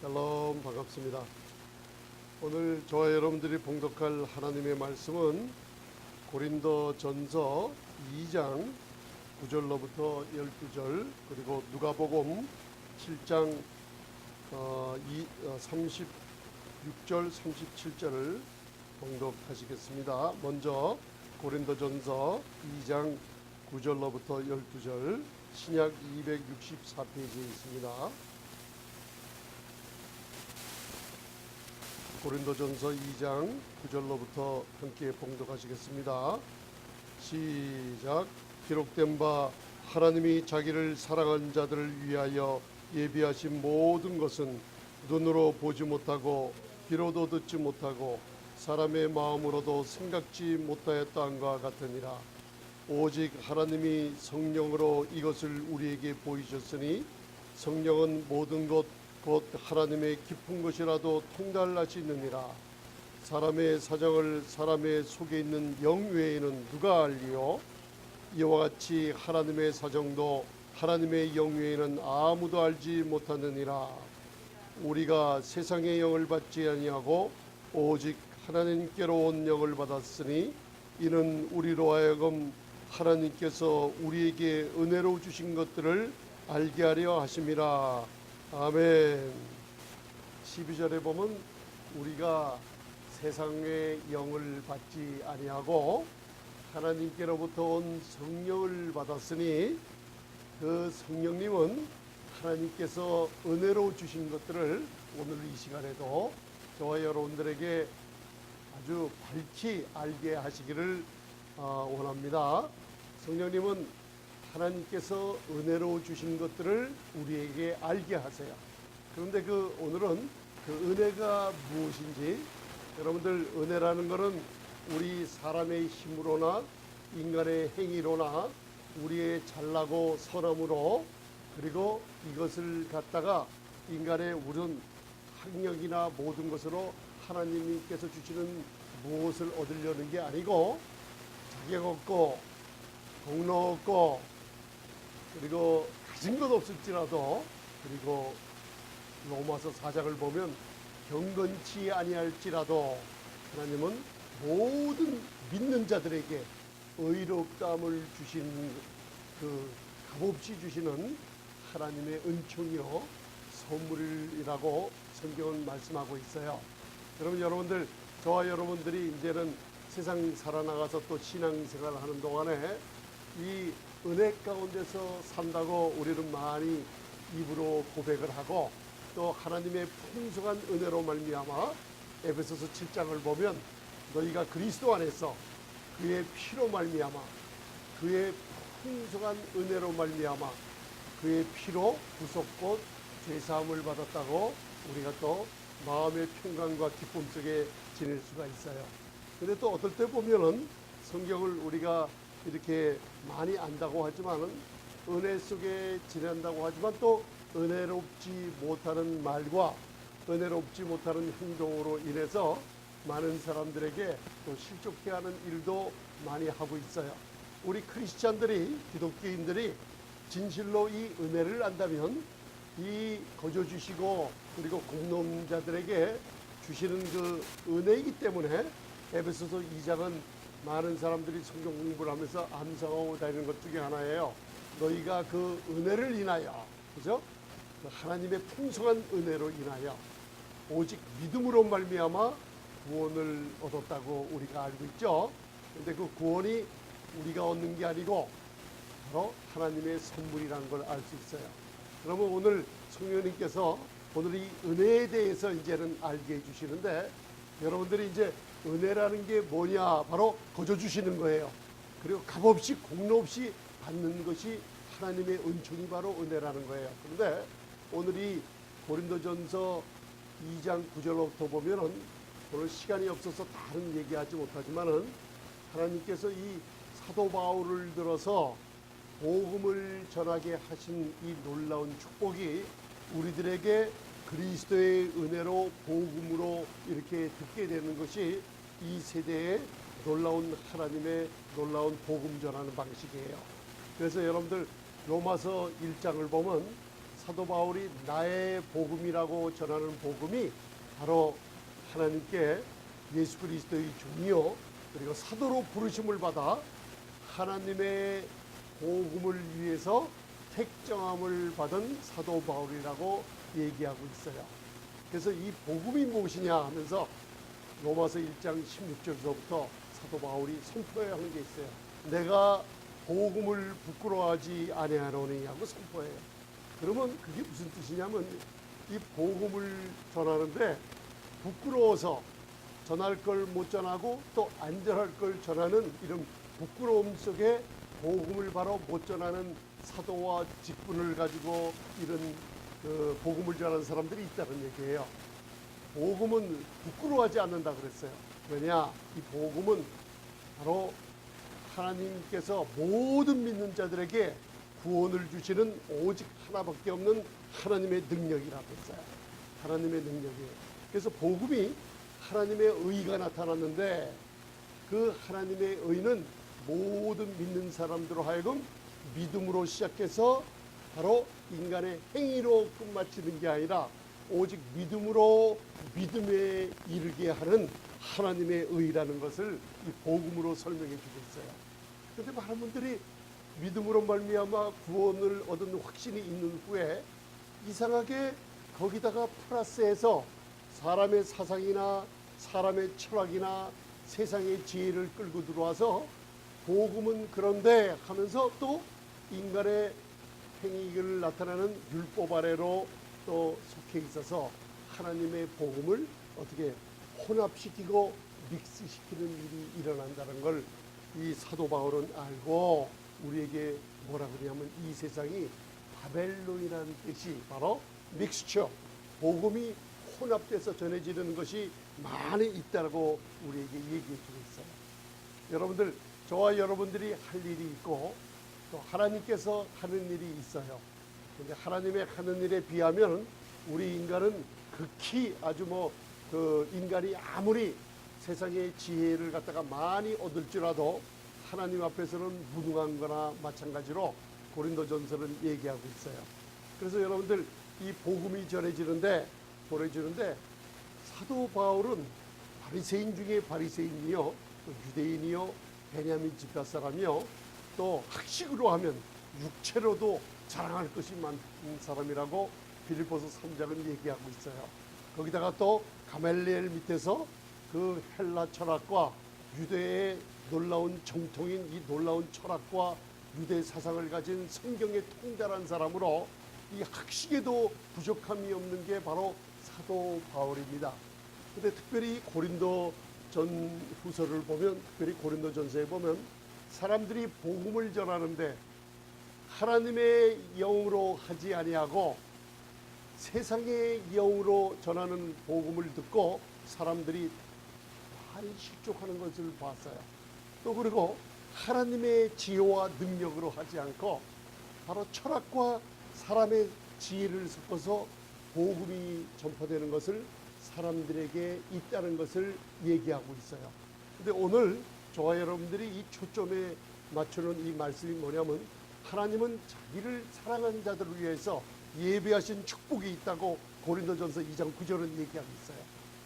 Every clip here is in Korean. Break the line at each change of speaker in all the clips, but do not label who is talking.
샬롬, 반갑습니다. 오늘 저와 여러분들이 봉독할 하나님의 말씀은 고린도 전서 2장 9절로부터 12절, 그리고 누가복음 7장 36절 37절을 봉독하시겠습니다. 먼저 고린도 전서 2장 9절로부터 12절, 신약 264페이지에 있습니다. 고린도전서 2장 9절로부터 함께 봉독하시겠습니다. 시작. 기록된 바 하나님이 자기를 사랑한 자들을 위하여 예비하신 모든 것은 눈으로 보지 못하고 귀로도 듣지 못하고 사람의 마음으로도 생각지 못하였다함과 같으니라. 오직 하나님이 성령으로 이것을 우리에게 보이셨으니 성령은 모든 것 곧 하나님의 깊은 것이라도 통달하시느니라. 사람의 사정을 사람의 속에 있는 영 외에는 누가 알리요? 이와 같이 하나님의 사정도 하나님의 영 외에는 아무도 알지 못하느니라. 우리가 세상의 영을 받지 아니하고 오직 하나님께로 온 영을 받았으니 이는 우리로 하여금 하나님께서 우리에게 은혜로 주신 것들을 알게 하려 하심이라. 아멘. 12절에 보면 우리가 세상의 영을 받지 아니하고 하나님께로부터 온 성령을 받았으니 그 성령님은 하나님께서 은혜로 주신 것들을 오늘 이 시간에도 저와 여러분들에게 아주 밝히 알게 하시기를 원합니다. 성령님은 하나님께서 은혜로 주신 것들을 우리에게 알게 하세요. 그런데 오늘은 그 은혜가 무엇인지, 여러분들, 은혜라는 것은 우리 사람의 힘으로나 인간의 행위로나 우리의 잘나고 선함으로, 그리고 이것을 갖다가 인간의 우른 학력이나 모든 것으로 하나님께서 주시는 무엇을 얻으려는 게 아니고, 자격 없고 공로 없고 그리고 가진 것 없을지라도, 그리고 로마서 4장을 보면 경건치 아니할지라도 하나님은 모든 믿는 자들에게 의롭다함을 주신 그 값없이 주시는 하나님의 은총이요 선물이라고 성경은 말씀하고 있어요. 여러분들, 저와 여러분들이 이제는 세상 살아나가서 또 신앙생활을 하는 동안에 이 은혜 가운데서 산다고 우리는 많이 입으로 고백을 하고, 또 하나님의 풍성한 은혜로 말미암아 에베소서 7장을 보면 너희가 그리스도 안에서 그의 피로 말미암아, 그의 풍성한 은혜로 말미암아 그의 피로 구속곧 죄사함을 받았다고 우리가 또 마음의 평강과 기쁨 속에 지낼 수가 있어요. 근데 또 어떨 때 보면은 성경을 우리가 이렇게 많이 안다고 하지만은, 은혜 속에 지낸다고 하지만 또 은혜롭지 못하는 말과 은혜롭지 못하는 행동으로 인해서 많은 사람들에게 또 실족해 하는 일도 많이 하고 있어요. 우리 크리스찬들이, 기독교인들이 진실로 이 은혜를 안다면 이 거저 주시고 그리고 공동자들에게 주시는 그 은혜이기 때문에 에베소서 2장은 많은 사람들이 성경 공부를 하면서 암송하고 다니는 것 중에 하나예요. 너희가 그 은혜를 인하여, 그죠? 그 하나님의 풍성한 은혜로 인하여 오직 믿음으로 말미암아 구원을 얻었다고 우리가 알고 있죠. 그런데 그 구원이 우리가 얻는 게 아니고 바로 하나님의 선물이라는 걸 알 수 있어요. 그러면 오늘 성령님께서 오늘 이 은혜에 대해서 이제는 알게 해주시는데, 여러분들이 이제 은혜라는 게 뭐냐? 바로 거저 주시는 거예요. 그리고 값없이 공로 없이 받는 것이 하나님의 은총이 바로 은혜라는 거예요. 그런데 오늘 이 고린도전서 2장 9절부터 보면은, 오늘 시간이 없어서 다른 얘기하지 못하지만은, 하나님께서 이 사도 바울을 들어서 복음을 전하게 하신 이 놀라운 축복이 우리들에게 그리스도의 은혜로 복음으로 이렇게 듣게 되는 것이 이 세대의 놀라운 하나님의 놀라운 복음 전하는 방식이에요. 그래서 여러분들 로마서 1장을 보면 사도 바울이 나의 복음이라고 전하는 복음이 바로 하나님께 예수 그리스도의 종이요 그리고 사도로 부르심을 받아 하나님의 복음을 위해서 택정함을 받은 사도 바울이라고 얘기하고 있어요. 그래서 이 복음이 무엇이냐 하면서 로마서 1장 16절서부터 사도 바울이 선포해야 하는 게 있어요. 내가 복음을 부끄러워하지 아니하노니 하고 선포해요. 그러면 그게 무슨 뜻이냐면 이 복음을 전하는데 부끄러워서 전할 걸 못 전하고 또 안 전할 걸 전하는 이런 부끄러움 속에 복음을 바로 못 전하는 사도와 직분을 가지고 이런 복음을 전하는 사람들이 있다는 얘기예요. 복음은 부끄러워하지 않는다 그랬어요. 왜냐? 이 복음은 바로 하나님께서 모든 믿는 자들에게 구원을 주시는 오직 하나밖에 없는 하나님의 능력이라고 했어요. 하나님의 능력이에요. 그래서 복음이 하나님의 의가 나타났는데 그 하나님의 의는 모든 믿는 사람들로 하여금 믿음으로 시작해서 바로 인간의 행위로 끝마치는 게 아니라 오직 믿음으로 믿음에 이르게 하는 하나님의 의라는 것을 이 복음으로 설명해 주고 있어요. 그런데 많은 분들이 믿음으로 말미암아 구원을 얻은 확신이 있는 후에 이상하게 거기다가 플러스해서 사람의 사상이나 사람의 철학이나 세상의 지혜를 끌고 들어와서 복음은 그런데 하면서 또 인간의 행위를 나타내는 율법 아래로 또 속해 있어서 하나님의 복음을 어떻게 혼합시키고 믹스시키는 일이 일어난다는 걸 이 사도 바울은 알고 우리에게 뭐라 그러냐면 이 세상이 바벨론이라는 뜻이 바로 믹스처, 복음이 혼합돼서 전해지는 것이 많이 있다고 우리에게 얘기해 주고 있어요. 여러분들, 저와 여러분들이 할 일이 있고 또 하나님께서 하는 일이 있어요. 근데 하나님의 하는 일에 비하면 우리 인간은 극히 아주 인간이 아무리 세상의 지혜를 갖다가 많이 얻을지라도 하나님 앞에서는 무능한 거나 마찬가지로 고린도전서는 얘기하고 있어요. 그래서 여러분들 이 복음이 전해지는데 사도 바울은 바리새인 중에 바리새인이요 또 유대인이요 베냐민 집파 사람이요 또 학식으로 하면 육체로도 자랑할 것이 많은 사람이라고 빌립보서 3장은 얘기하고 있어요. 거기다가 또 가말리엘 밑에서 그 헬라 철학과 유대의 놀라운 정통인 이 놀라운 철학과 유대 사상을 가진 성경의 통달한 사람으로 이 학식에도 부족함이 없는 게 바로 사도 바울입니다. 근데 특별히 고린도 전 후서를 보면, 특별히 고린도 전서에 보면 사람들이 복음을 전하는데 하나님의 영으로 하지 아니하고 세상의 영으로 전하는 복음을 듣고 사람들이 많이 실족하는 것을 봤어요. 또 그리고 하나님의 지혜와 능력으로 하지 않고 바로 철학과 사람의 지혜를 섞어서 복음이 전파되는 것을 사람들에게 있다는 것을 얘기하고 있어요. 근데 오늘 저와 여러분들이 이 초점에 맞추는 이 말씀이 뭐냐면 하나님은 자기를 사랑하는 자들을 위해서 예비하신 축복이 있다고 고린도전서 2장 9절은 얘기하고 있어요.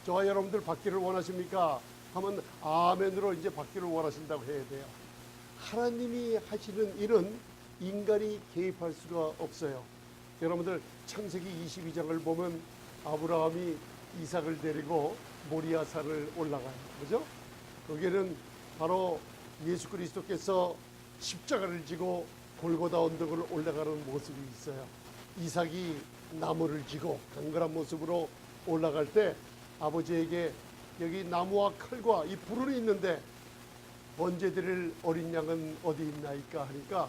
저와 여러분들 받기를 원하십니까? 하면 아멘으로 이제 받기를 원하신다고 해야 돼요. 하나님이 하시는 일은 인간이 개입할 수가 없어요. 여러분들 창세기 22장을 보면 아브라함이 이삭을 데리고 모리아산을 올라가요. 그죠? 거기에는 바로 예수 그리스도께서 십자가를 지고 골고다 언덕을 올라가는 모습이 있어요. 이삭이 나무를 지고 강건한 모습으로 올라갈 때 아버지에게 여기 나무와 칼과 이 불은 있는데 번제 드릴 어린 양은 어디 있나이까 하니까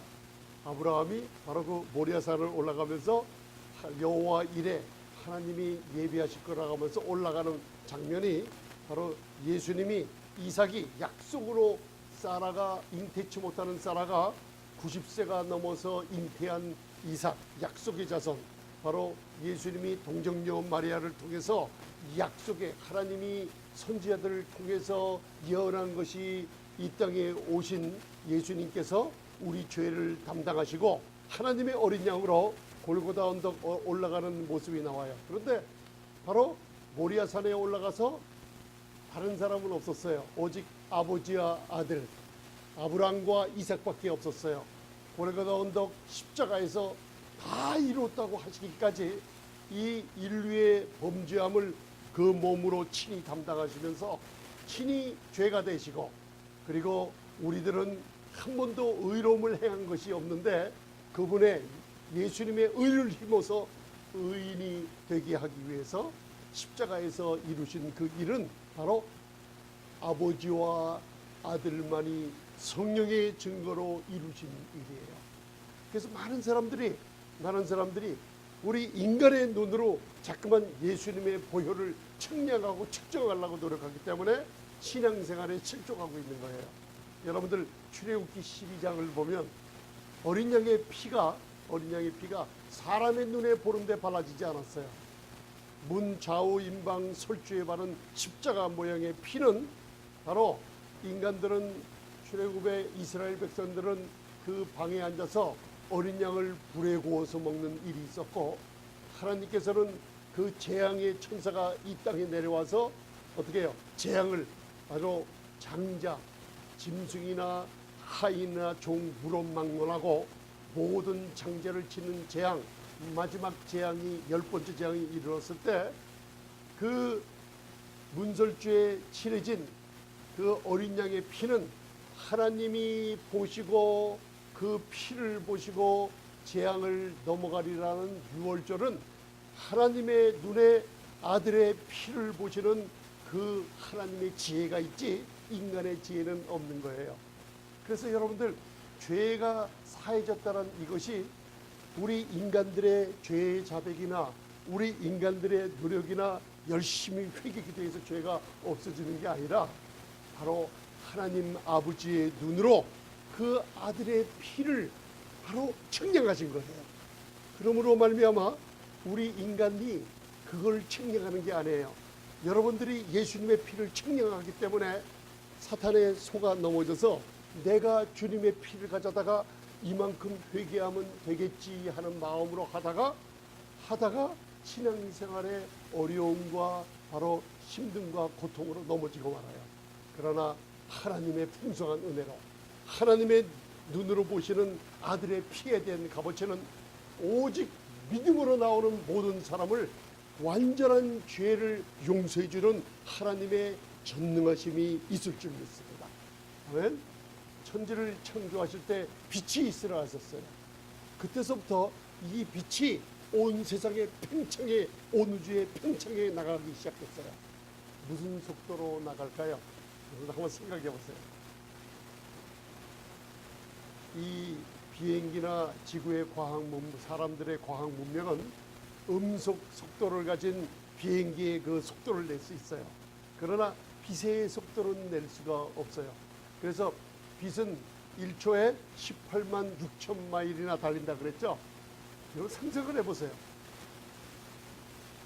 아브라함이 바로 그 모리아산을 올라가면서 여호와 이레 하나님이 예비하실 거라고 하면서 올라가는 장면이 바로 예수님이 이삭이 약속으로 사라가 잉태치 못하는 사라가 90세가 넘어서 잉태한 이삭 약속의 자손 바로 예수님이 동정녀 마리아를 통해서 약속의 하나님이 선지자들을 통해서 예언한 것이 이 땅에 오신 예수님께서 우리 죄를 담당하시고 하나님의 어린 양으로 골고다 언덕 올라가는 모습이 나와요. 그런데 바로 모리아산에 올라가서 다른 사람은 없었어요. 오직 아버지와 아들 아브람과 이삭밖에 없었어요. 골고다 언덕 십자가에서 다 이뤘다고 하시기까지 이 인류의 범죄함을 그 몸으로 친히 담당하시면서 친히 죄가 되시고, 그리고 우리들은 한 번도 의로움을 행한 것이 없는데 그분의 예수님의 의를 힘입어서 의인이 되게 하기 위해서 십자가에서 이루신 그 일은 바로 아버지와 아들만이 성령의 증거로 이루신 일이에요. 그래서 많은 사람들이 우리 인간의 눈으로 자꾸만 예수님의 보혈을 측량하고 측정하려고 노력하기 때문에 신앙생활에 실족하고 있는 거예요. 여러분들 출애굽기 12장을 보면 어린 양의 피가 사람의 눈에 보는데 발라지지 않았어요. 문 좌우 임방 설주에 바른 십자가 모양의 피는 바로 인간들은, 출애굽의 이스라엘 백성들은 그 방에 앉아서 어린 양을 불에 구워서 먹는 일이 있었고, 하나님께서는 그 재앙의 천사가 이 땅에 내려와서 어떻게 해요? 재앙을 바로 장자, 짐승이나 하인이나 종, 물론 막론하고 모든 장자를 치는 재앙, 마지막 재앙이 10번째 재앙이 이르렀을 때 그 문설주에 칠해진 그 어린 양의 피는 하나님이 보시고 그 피를 보시고 재앙을 넘어가리라는 유월절은 하나님의 눈에 아들의 피를 보시는 그 하나님의 지혜가 있지 인간의 지혜는 없는 거예요. 그래서 여러분들, 죄가 사해졌다는 이것이 우리 인간들의 죄의 자백이나 우리 인간들의 노력이나 열심히 회개기도해서 죄가 없어지는 게 아니라 바로 하나님 아버지의 눈으로 그 아들의 피를 바로 측량하신 거예요. 그러므로 말미암아 우리 인간이 그걸 측량하는 게 아니에요. 여러분들이 예수님의 피를 측량하기 때문에 사탄의 속아 넘어져서 내가 주님의 피를 가져다가 이만큼 회개하면 되겠지 하는 마음으로 하다가 신앙생활의 어려움과 바로 힘듦과 고통으로 넘어지고 말아요. 그러나 하나님의 풍성한 은혜로, 하나님의 눈으로 보시는 아들의 피에 대한 값어치는 오직 믿음으로 나오는 모든 사람을 완전한 죄를 용서해 주는 하나님의 전능하심이 있을 줄 믿습니다. 아멘. 천지를 창조하실 때 빛이 있으라 하셨어요. 그때서부터 이 빛이 온 세상의 팽창에, 온 우주의 팽창에 나가기 시작했어요. 무슨 속도로 나갈까요? 여러분 한번 생각해 보세요. 이 비행기나 지구의 사람들의 과학 문명은 음속 속도를 가진 비행기의 그 속도를 낼 수 있어요. 그러나 빛의 속도는 낼 수가 없어요. 그래서 빛은 1초에 18만 6천 마일이나 달린다 그랬죠. 여러분 상상을 해보세요.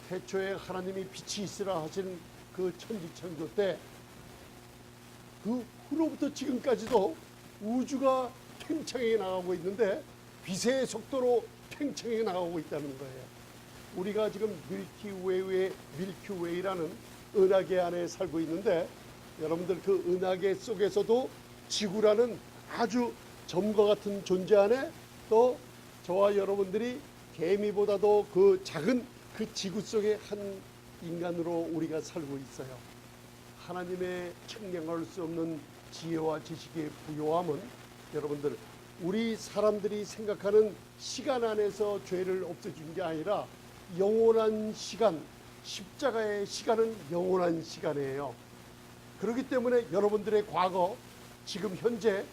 태초에 하나님이 빛이 있으라 하신 그 천지창조 때 그 후로부터 지금까지도 우주가 팽창해 나가고 있는데 빛의 속도로 팽창해 나가고 있다는 거예요. 우리가 지금 밀키웨이라는 은하계 안에 살고 있는데, 여러분들 그 은하계 속에서도 지구라는 아주 점과 같은 존재 안에 또 저와 여러분들이 개미보다도 그 작은 그 지구 속의 한 인간으로 우리가 살고 있어요. 하나님의 측량할 수 없는 지혜와 지식의 부요함은 여러분들, 우리 사람들이 생각하는 시간 안에서 죄를 없애준 게 아니라 영원한 시간, 십자가의 시간은 영원한 시간이에요. 그렇기 때문에 여러분들의 과거, 지금 현재,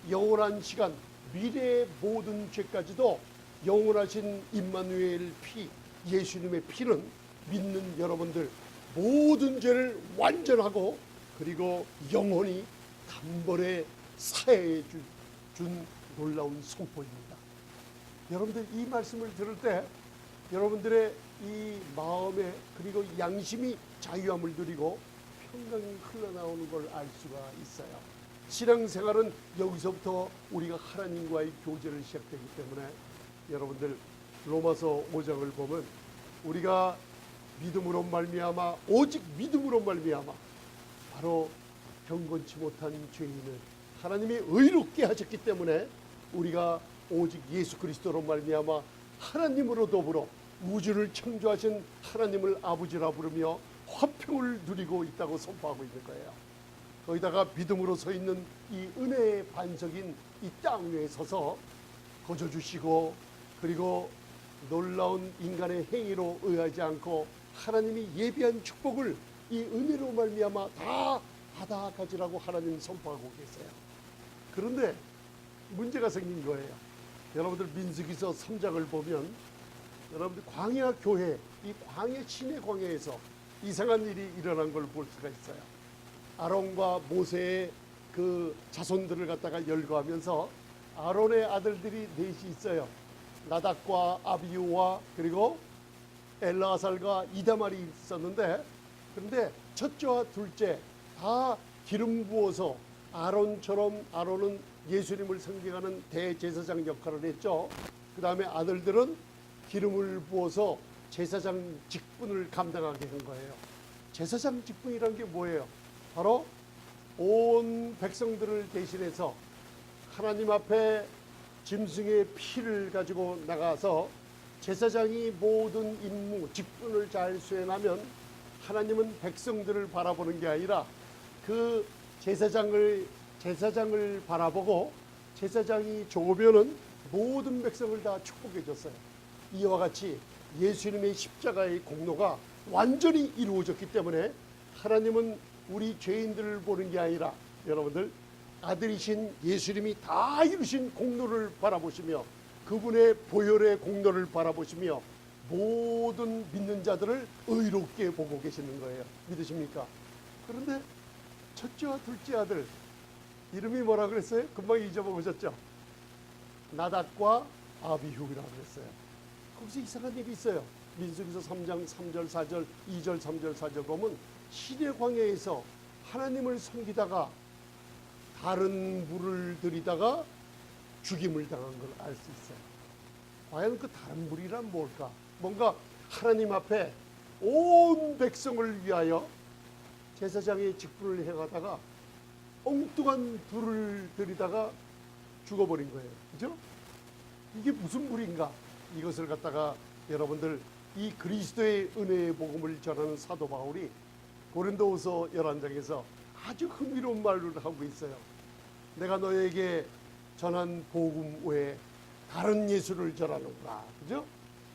영원한 시간, 미래의 모든 죄까지도 영원하신 임마누엘 피, 예수님의 피는 믿는 여러분들 모든 죄를 완전하고 그리고 영원히 단번에 사해해 준 놀라운 선포입니다. 여러분들 이 말씀을 들을 때 여러분들의 이 마음에 그리고 양심이 자유함을 누리고 평강이 흘러나오는 걸 알 수가 있어요. 신앙생활은 여기서부터 우리가 하나님과의 교제를 시작되기 때문에 여러분들 로마서 5장을 보면 우리가 믿음으로 말미암아 오직 믿음으로 말미암아 바로 경건치 못한 죄인을 하나님이 의롭게 하셨기 때문에 우리가 오직 예수 그리스도로 말미암아 하나님으로 더불어 우주를 창조하신 하나님을 아버지라 부르며 화평을 누리고 있다고 선포하고 있는 거예요. 거기다가 믿음으로 서 있는 이 은혜의 반석인 이 땅 위에 서서 거저 주시고 그리고 놀라운 인간의 행위로 의하지 않고 하나님이 예비한 축복을 이 은혜로 말미암아 다 받아 가지라고 하나님 선포하고 계세요. 그런데 문제가 생긴 거예요. 여러분들 민수기서 3장을 보면 여러분들 광야 교회, 이 광야 신의 광야에서 이상한 일이 일어난 걸 볼 수가 있어요. 아론과 모세의 그 자손들을 갖다가 열거하면서 아론의 아들들이 넷이 있어요. 나답과 아비우와 그리고 엘라살과 이다말이 있었는데, 그런데 첫째와 둘째 다 기름 부어서 아론은 예수님을 섬기는 대제사장 역할을 했죠. 그 다음에 아들들은 기름을 부어서 제사장 직분을 감당하게 한 거예요. 제사장 직분이란 게 뭐예요? 바로 온 백성들을 대신해서 하나님 앞에 짐승의 피를 가지고 나가서 제사장이 모든 임무, 직분을 잘 수행하면 하나님은 백성들을 바라보는 게 아니라 그 제사장을 바라보고 제사장이 좋으면은 모든 백성을 다 축복해 줬어요. 이와 같이 예수님의 십자가의 공로가 완전히 이루어졌기 때문에 하나님은 우리 죄인들을 보는 게 아니라 여러분들 아들이신 예수님이 다 이루신 공로를 바라보시며 그분의 보혈의 공로를 바라보시며 모든 믿는 자들을 의롭게 보고 계시는 거예요. 믿으십니까? 그런데 첫째와 둘째 아들 이름이 뭐라 그랬어요? 금방 잊어먹으셨죠? 나답과 아비후라고 그랬어요. 거기서 이상한 일이 있어요. 민수기서 3장 3절 4절 2절 3절 4절 보면 시내 광야에서 하나님을 섬기다가 다른 물을 들이다가 죽임을 당한 걸 알 수 있어요. 과연 그 다른 물이란 뭘까? 뭔가 하나님 앞에 온 백성을 위하여 제사장의 직분을 해가다가 엉뚱한 불을 들이다가 죽어버린 거예요. 그죠? 이게 무슨 불인가? 이것을 갖다가 여러분들 이 그리스도의 은혜의 복음을 전하는 사도 바울이 고린도후서 11장에서 아주 흥미로운 말을 하고 있어요. 내가 너에게 전한 복음 외에 다른 예수를 전하는구나. 그죠?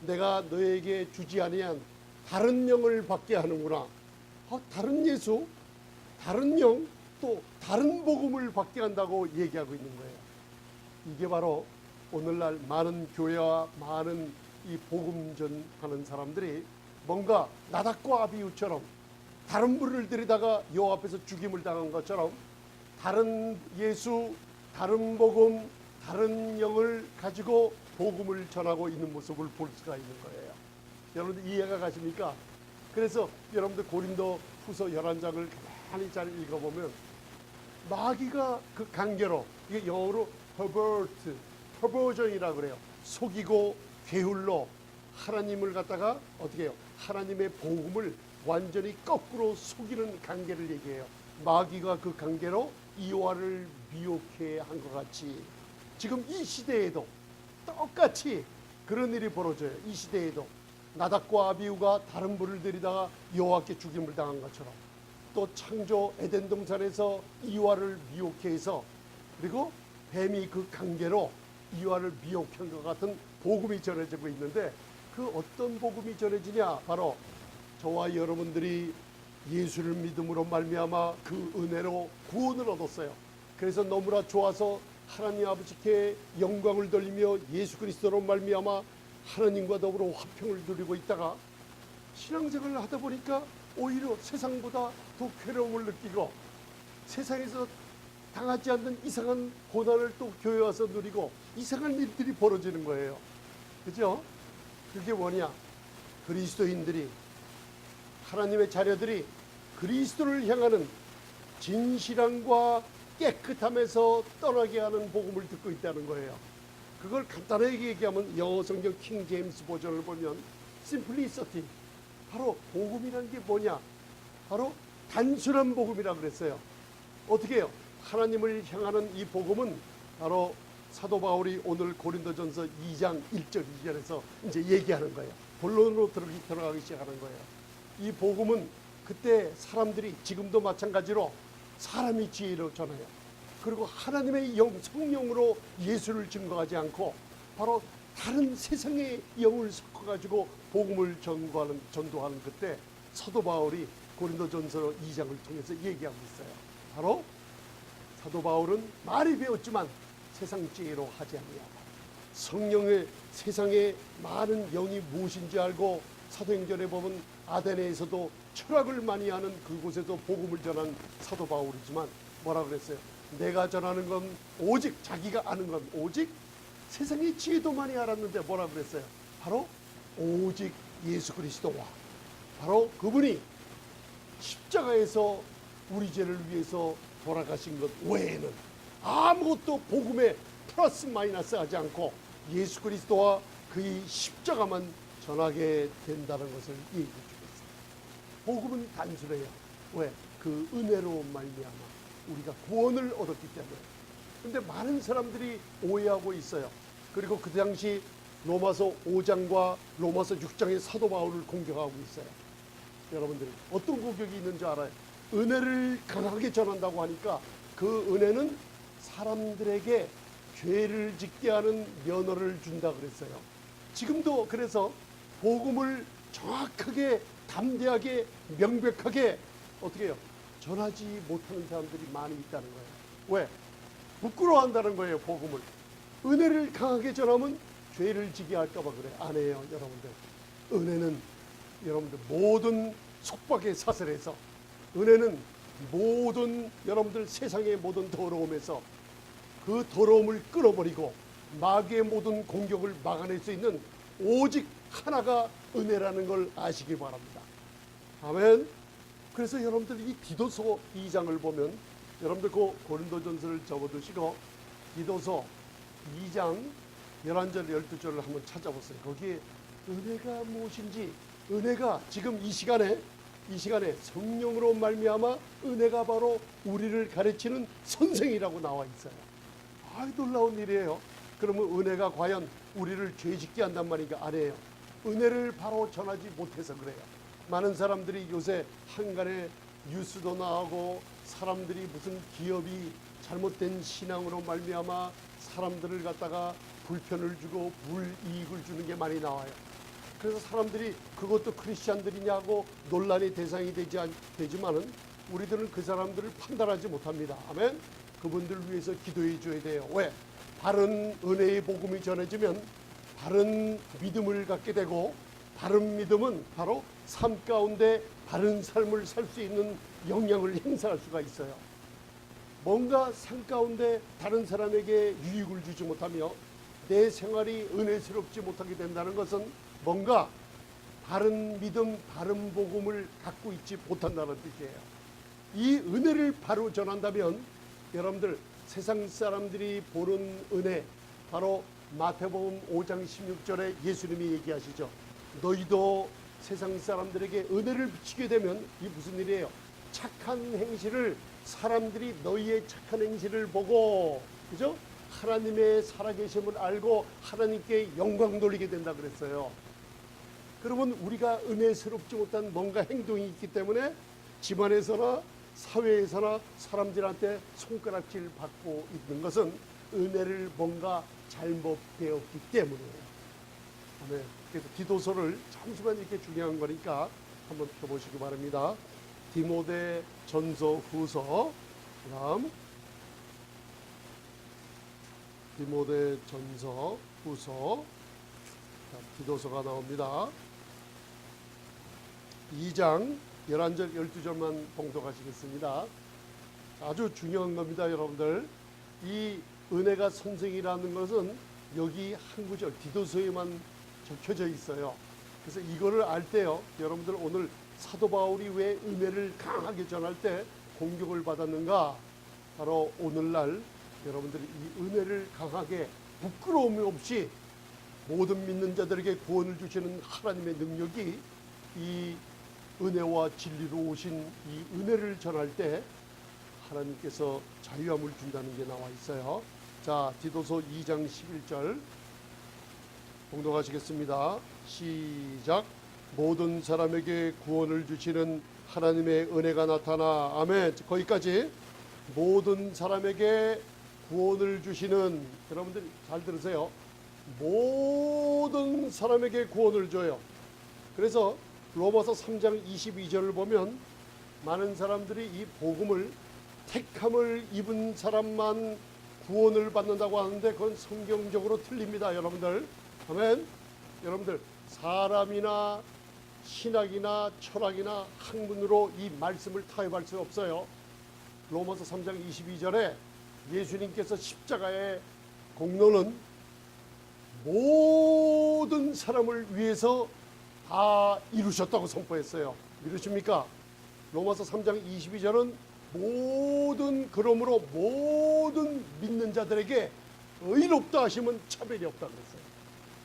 내가 너에게 주지 아니한 다른 영을 받게 하는구나. 다른 예수, 다른 영, 또 다른 복음을 받게 한다고 얘기하고 있는 거예요. 이게 바로 오늘날 많은 교회와 많은 이 복음 전하는 사람들이 뭔가 나답과 아비후처럼 다른 불을 들이다가 여호와 앞에서 죽임을 당한 것처럼 다른 예수, 다른 복음, 다른 영을 가지고 복음을 전하고 있는 모습을 볼 수가 있는 거예요. 여러분들 이해가 가십니까? 그래서 여러분들 고린도 후서 11장을 가만히 잘 읽어보면 마귀가 그 관계로, 이게 영어로 perversion이라고 그래요. 속이고 게을러 하나님을 갖다가 어떻게 해요? 하나님의 복음을 완전히 거꾸로 속이는 관계를 얘기해요. 마귀가 그 관계로 이와를 미혹해 한 것 같이 지금 이 시대에도 똑같이 그런 일이 벌어져요. 이 시대에도 나답과 아비후가 다른 불을 들이다가 여호와께 죽임을 당한 것처럼, 또 창조 에덴 동산에서 이와를 미혹해 해서 그리고 뱀이 그 관계로 이와를 미혹한 것 같은 복음이 전해지고 있는데, 그 어떤 복음이 전해지냐? 바로 저와 여러분들이 예수를 믿음으로 말미암아 그 은혜로 구원을 얻었어요. 그래서 너무나 좋아서 하나님 아버지께 영광을 돌리며 예수 그리스도로 말미암아 하나님과 더불어 화평을 누리고 있다가 신앙생활을 하다 보니까 오히려 세상보다 더 괴로움을 느끼고 세상에서 당하지 않는 이상한 고난을 또 교회 와서 누리고 이상한 일들이 벌어지는 거예요. 그죠? 그게 뭐냐? 그리스도인들이, 하나님의 자녀들이 그리스도를 향하는 진실함과 깨끗함에서 떠나게 하는 복음을 듣고 있다는 거예요. 그걸 간단하게 얘기하면 영어 성경 킹 제임스 버전을 보면 simplicity, 바로 복음이라는 게 뭐냐, 바로 단순한 복음이라 그랬어요. 어떻게 해요? 하나님을 향하는 이 복음은 바로 사도 바울이 오늘 고린도전서 2장 1절 2절에서 이제 얘기하는 거예요. 본론으로 들어가기 시작하는 거예요. 이 복음은 그때 사람들이 지금도 마찬가지로 사람의 지혜로 전해요. 그리고 하나님의 성령으로 예수를 증거하지 않고 바로 다른 세상의 영을 섞어가지고 복음을 전도하는 그때 사도 바울이 고린도전서 2장을 통해서 얘기하고 있어요. 바로 사도 바울은 많이 배웠지만 세상 지혜로 하지 아니하고 성령의 세상에 많은 영이 무엇인지 알고 사도행전에 보면 아테네에서도 철학을 많이 하는 그곳에서 복음을 전한 사도 바울이지만 뭐라 그랬어요? 내가 전하는 건 오직, 자기가 아는 건 오직 세상의 지혜도 많이 알았는데 뭐라 그랬어요? 바로 오직 예수 그리스도와 바로 그분이 십자가에서 우리 죄를 위해서 돌아가신 것 외에는 아무것도 복음에 플러스 마이너스 하지 않고 예수 그리스도와 그의 십자가만 전하게 된다는 것을 얘기해 주겠어요. 복음은 단순해요. 왜? 그 은혜로 말미암아 우리가 구원을 얻었기 때문에. 근데 많은 사람들이 오해하고 있어요. 그리고 그 당시 로마서 5장과 로마서 6장의 사도 바울을 공격하고 있어요. 여러분들이 어떤 공격이 있는 줄 알아요? 은혜를 강하게 전한다고 하니까 그 은혜는 사람들에게 죄를 짓게 하는 면허를 준다 그랬어요. 지금도 그래서 복음을 정확하게 담대하게 명백하게 어떻게 해요? 전하지 못하는 사람들이 많이 있다는 거예요. 왜? 부끄러워한다는 거예요. 복음을. 은혜를 강하게 전하면 죄를 지게 할까 봐 그래요. 안 해요. 여러분들. 은혜는 여러분들 모든 속박의 사슬에서, 은혜는 모든 여러분들 세상의 모든 더러움에서 그 더러움을 끊어버리고 마귀의 모든 공격을 막아낼 수 있는 오직 하나가 은혜라는 걸 아시기 바랍니다. 아멘. 그래서 여러분들 이 디도서 2장을 보면 여러분들 그 고린도전서를 접어두시고 디도서 2장 11절 12절을 한번 찾아보세요. 거기에 은혜가 무엇인지, 은혜가 지금 이 시간에 성령으로 말미암아 은혜가 바로 우리를 가르치는 선생이라고 나와 있어요. 놀라운 일이에요. 그러면 은혜가 과연 우리를 죄짓게 한단 말인가? 아니에요. 은혜를 바로 전하지 못해서 그래요. 많은 사람들이 요새 한간에 뉴스도 나오고 사람들이 무슨 기업이 잘못된 신앙으로 말미암아 사람들을 갖다가 불편을 주고 불이익을 주는 게 많이 나와요. 그래서 사람들이 그것도 크리스찬들이냐고 논란의 대상이 되지만은 우리들은 그 사람들을 판단하지 못합니다. 아멘. 그분들 위해서 기도해 줘야 돼요. 왜? 바른 은혜의 복음이 전해지면 바른 믿음을 갖게 되고, 바른 믿음은 바로 삶 가운데 바른 삶을 살 수 있는 영향을 행사할 수가 있어요. 뭔가 삶 가운데 다른 사람에게 유익을 주지 못하며 내 생활이 은혜스럽지 못하게 된다는 것은 뭔가 바른 믿음, 바른 복음을 갖고 있지 못한다는 뜻이에요. 이 은혜를 바로 전한다면 여러분들 세상 사람들이 보는 은혜, 바로 마태복음 5장 16절에 예수님이 얘기하시죠. 너희도 세상 사람들에게 은혜를 비치게 되면 이 무슨 일이에요? 착한 행실을 사람들이 너희의 착한 행실을 보고, 그죠? 하나님의 살아계심을 알고 하나님께 영광 돌리게 된다 그랬어요. 그러면 우리가 은혜스럽지 못한 뭔가 행동이 있기 때문에 집안에서나 사회에서나 사람들한테 손가락질 받고 있는 것은 은혜를 뭔가 잘못되었기 때문이에요. 아멘. 그래서 디도서를 잠시만 이렇게 중요한 거니까 한번 펴보시기 바랍니다. 디모데 전서 후서, 그다음 디모데 전서 후서, 디도서가 나옵니다. 2장 11절 12절만 봉독하시겠습니다. 아주 중요한 겁니다. 여러분들, 이 은혜가 선생이라는 것은 여기 한 구절 디도서에만 적혀져 있어요. 그래서 이거를 알 때요, 여러분들 오늘 사도 바울이 왜 은혜를 강하게 전할 때 공격을 받았는가? 바로 오늘날 여러분들이 이 은혜를 강하게 부끄러움이 없이 모든 믿는 자들에게 구원을 주시는 하나님의 능력이 이 은혜와 진리로 오신 이 은혜를 전할 때 하나님께서 자유함을 준다는 게 나와 있어요. 자, 디도서 2장 11절 봉독하시겠습니다. 시작. 모든 사람에게 구원을 주시는 하나님의 은혜가 나타나. 아멘. 거기까지. 모든 사람에게 구원을 주시는, 여러분들 잘 들으세요. 모든 사람에게 구원을 줘요. 그래서 로마서 3장 22절을 보면 많은 사람들이 이 복음을 택함을 입은 사람만 구원을 받는다고 하는데 그건 성경적으로 틀립니다. 여러분들. 아멘. 여러분들, 사람이나 신학이나 철학이나 학문으로 이 말씀을 타협할 수 없어요. 로마서 3장 22절에 예수님께서 십자가의 공로는 모든 사람을 위해서 다 이루셨다고 선포했어요. 믿으십니까? 로마서 3장 22절은 그러므로 모든 믿는 자들에게 의롭다 하시면 차별이 없다 그랬어요.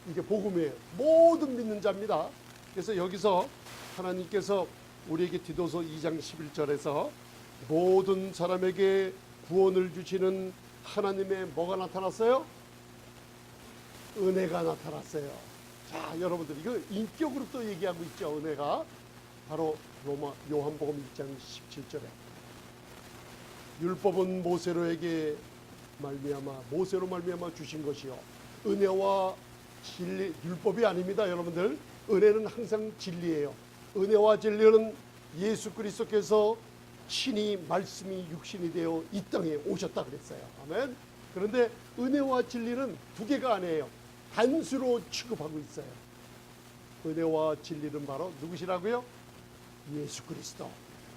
이게 복음이에요. 모든 믿는 자입니다. 그래서 여기서 하나님께서 우리에게 디도서 2장 11절에서 모든 사람에게 구원을 주시는 하나님의 뭐가 나타났어요? 은혜가 나타났어요. 자, 여러분들 이거 인격으로 또 얘기하고 있죠. 은혜가 바로 요한복음 1장 17절에 율법은 모세로 말미암아 주신 것이요 은혜와 진리, 율법이 아닙니다. 여러분들, 은혜는 항상 진리예요. 은혜와 진리는 예수 그리스도께서 친히 말씀이 육신이 되어 이 땅에 오셨다 그랬어요. 아멘. 그런데 은혜와 진리는 두 개가 아니에요. 단수로 취급하고 있어요. 은혜와 진리는 바로 누구시라고요? 예수 그리스도.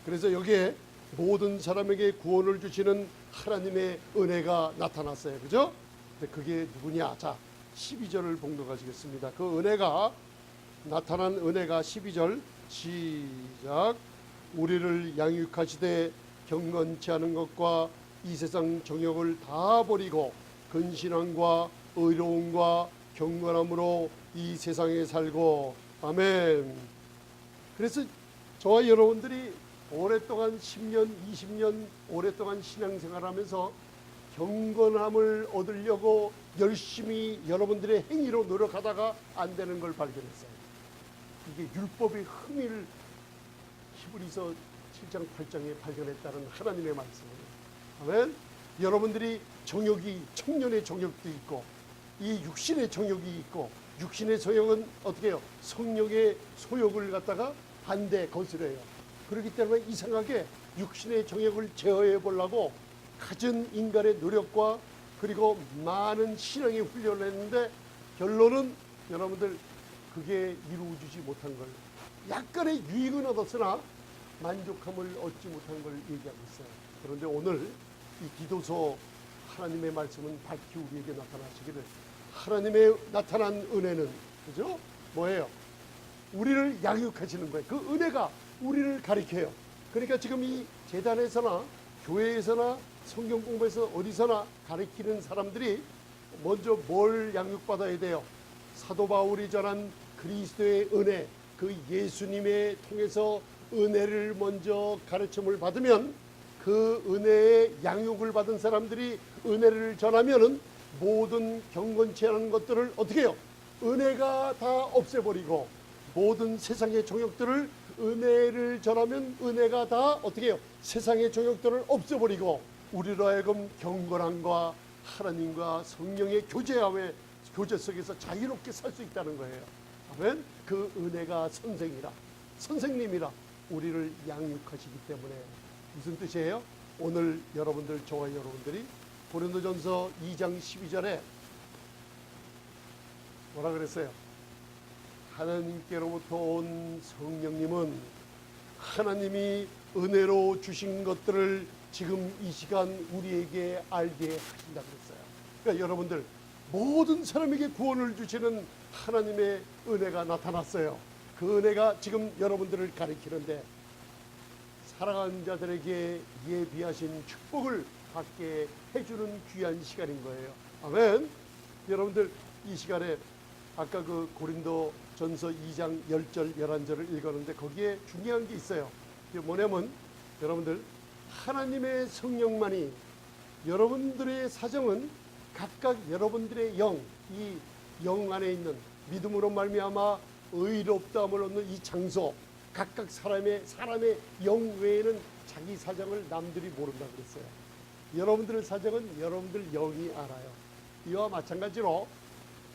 그래서 여기에 모든 사람에게 구원을 주시는 하나님의 은혜가 나타났어요. 그죠? 근데 그게 누구냐? 자, 12절을 봉독하시겠습니다. 그 은혜가 나타난 은혜가 12절 시작. 우리를 양육하시되 경건치 않은 것과 이 세상 정욕을 다 버리고 근신함과 의로움과 경건함으로 이 세상에 살고. 아멘. 그래서 저와 여러분들이 오랫동안 10년, 20년 오랫동안 신앙생활하면서 경건함을 얻으려고 열심히 여러분들의 행위로 노력하다가 안 되는 걸 발견했어요. 이게 율법의 흠을 히브리서 7장 8장에 발견했다는 하나님의 말씀이에요. 아멘. 여러분들이 청년의 정욕도 있고 이 육신의 정욕이 있고, 육신의 정욕은 어떻게 해요? 성령의 소욕을 갖다가 거스려요. 그렇기 때문에 이상하게 육신의 정욕을 제어해 보려고 갖은 인간의 노력과 그리고 많은 신앙의 훈련을 했는데 결론은 여러분들 그게 이루어지지 못한 걸, 약간의 유익은 얻었으나 만족함을 얻지 못한 걸 얘기하고 있어요. 그런데 오늘 이 디도서 하나님의 말씀은 밝히 우리에게 나타나시기를, 하나님의 나타난 은혜는 그죠? 뭐예요? 우리를 양육하시는 거예요. 그 은혜가 우리를 가리켜요. 그러니까 지금 이 재단에서나 교회에서나 성경 공부에서 어디서나 가리키는 사람들이 먼저 뭘 양육받아야 돼요? 사도 바울이 전한 그리스도의 은혜, 그 예수님의 통해서 은혜를 먼저 가르침을 받으면 그 은혜의 양육을 받은 사람들이 은혜를 전하면은 모든 경건치 않은 것들을 어떻게 해요? 은혜가 다 없애버리고, 모든 세상의 정욕들을 은혜를 전하면 은혜가 다 어떻게 해요? 세상의 정욕들을 없애버리고 우리로 하여금 경건함과 하나님과 성령의 교제 속에서 자유롭게 살 수 있다는 거예요. 아멘. 그 은혜가 선생님이라 우리를 양육하시기 때문에. 무슨 뜻이에요? 오늘 여러분들, 저와 여러분들이 고린도전서 2장 12절에 뭐라 그랬어요? 하나님께로부터 온 성령님은 하나님이 은혜로 주신 것들을 지금 이 시간 우리에게 알게 하신다 그랬어요. 그러니까 여러분들, 모든 사람에게 구원을 주시는 하나님의 은혜가 나타났어요. 그 은혜가 지금 여러분들을 가리키는데, 사랑하는 자들에게 예비하신 축복을 받게 해주는 귀한 시간인 거예요. 아멘. 여러분들 이 시간에 아까 그 고린도 전서 2장 10절 11절을 읽었는데 거기에 중요한 게 있어요. 그게 뭐냐면 여러분들 하나님의 성령만이 여러분들의 사정은 각각 여러분들의 영, 이 영 안에 있는 믿음으로 말미암아 의롭다함을 얻는 이 장소, 각각 사람의 영 외에는 자기 사정을 남들이 모른다 그랬어요. 여러분들의 사정은 여러분들 영이 알아요. 이와 마찬가지로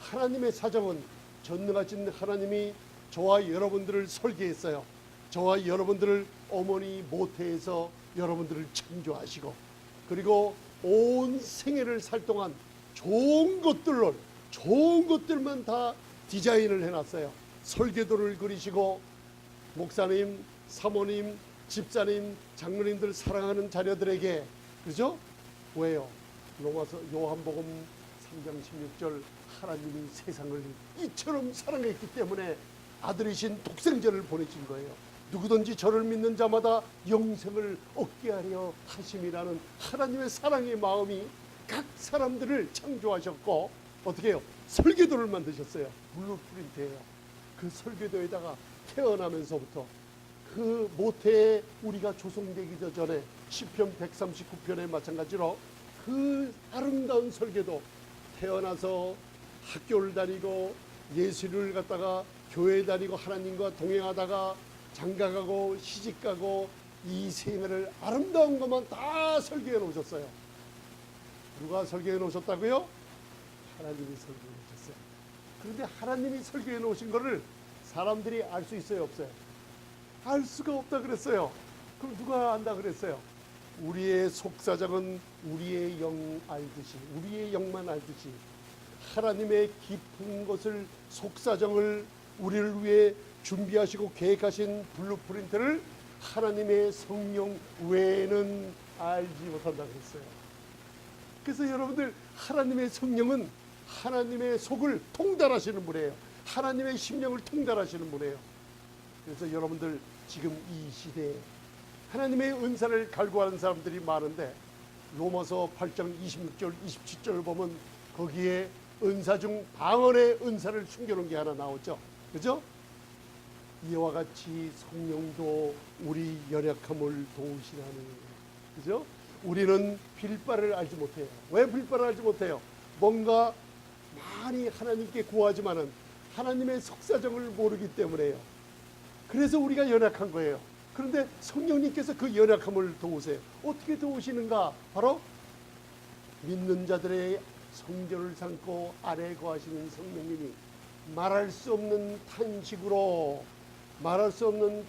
하나님의 사정은 전능하신 하나님이 저와 여러분들을 설계했어요. 저와 여러분들을 어머니 모태에서 여러분들을 창조하시고 그리고 온 생애를 살 동안 좋은 것들만 다 디자인을 해놨어요. 설계도를 그리시고 목사님, 사모님, 집사님, 장로님들 사랑하는 자녀들에게 그죠? 왜요? 로마서 요한복음 3장 16절 하나님이 세상을 이처럼 사랑했기 때문에 아들이신 독생자를 보내신 거예요. 누구든지 저를 믿는 자마다 영생을 얻게 하려 하심이라는 하나님의 사랑의 마음이 각 사람들을 창조하셨고 어떻게 해요? 설계도를 만드셨어요. 블루프린트예요. 그 설계도에다가 태어나면서부터 그 모태에 우리가 조성되기도 전에 시편 139편에 마찬가지로 그 아름다운 설계도 태어나서 학교를 다니고 예수를 갖다가 교회 다니고 하나님과 동행하다가 장가가고 시집가고 이 생애를 아름다운 것만 다 설계해 놓으셨어요. 누가 설계해 놓으셨다고요? 하나님이 설계해 놓으셨어요. 그런데 하나님이 설계해 놓으신 것을 사람들이 알 수 있어요, 없어요? 알 수가 없다 그랬어요. 그럼 누가 안다 그랬어요? 우리의 속사정은 우리의 영 알듯이, 우리의 영만 알듯이 하나님의 깊은 것을 속사정을 우리를 위해 준비하시고 계획하신 블루프린트를 하나님의 성령 외에는 알지 못한다 그랬어요. 그래서 여러분들 하나님의 성령은 하나님의 속을 통달하시는 분이에요. 하나님의 심령을 통달하시는 분이에요. 그래서 여러분들 지금 이 시대에 하나님의 은사를 갈구하는 사람들이 많은데 로마서 8장 26절 27절을 보면 거기에 은사 중 방언의 은사를 숨겨놓은 게 하나 나오죠. 그죠? 이와 같이 성령도 우리 연약함을 도우시라는, 그죠? 우리는 빌바를 알지 못해요. 왜 빌바를 알지 못해요? 뭔가 많이 하나님께 구하지만은 하나님의 속사정을 모르기 때문에요. 그래서 우리가 연약한 거예요. 그런데 성령님께서 그 연약함을 도우세요. 어떻게 도우시는가? 바로 믿는 자들의 성결을 삼고 안에 거하시는 성령님이 말할 수 없는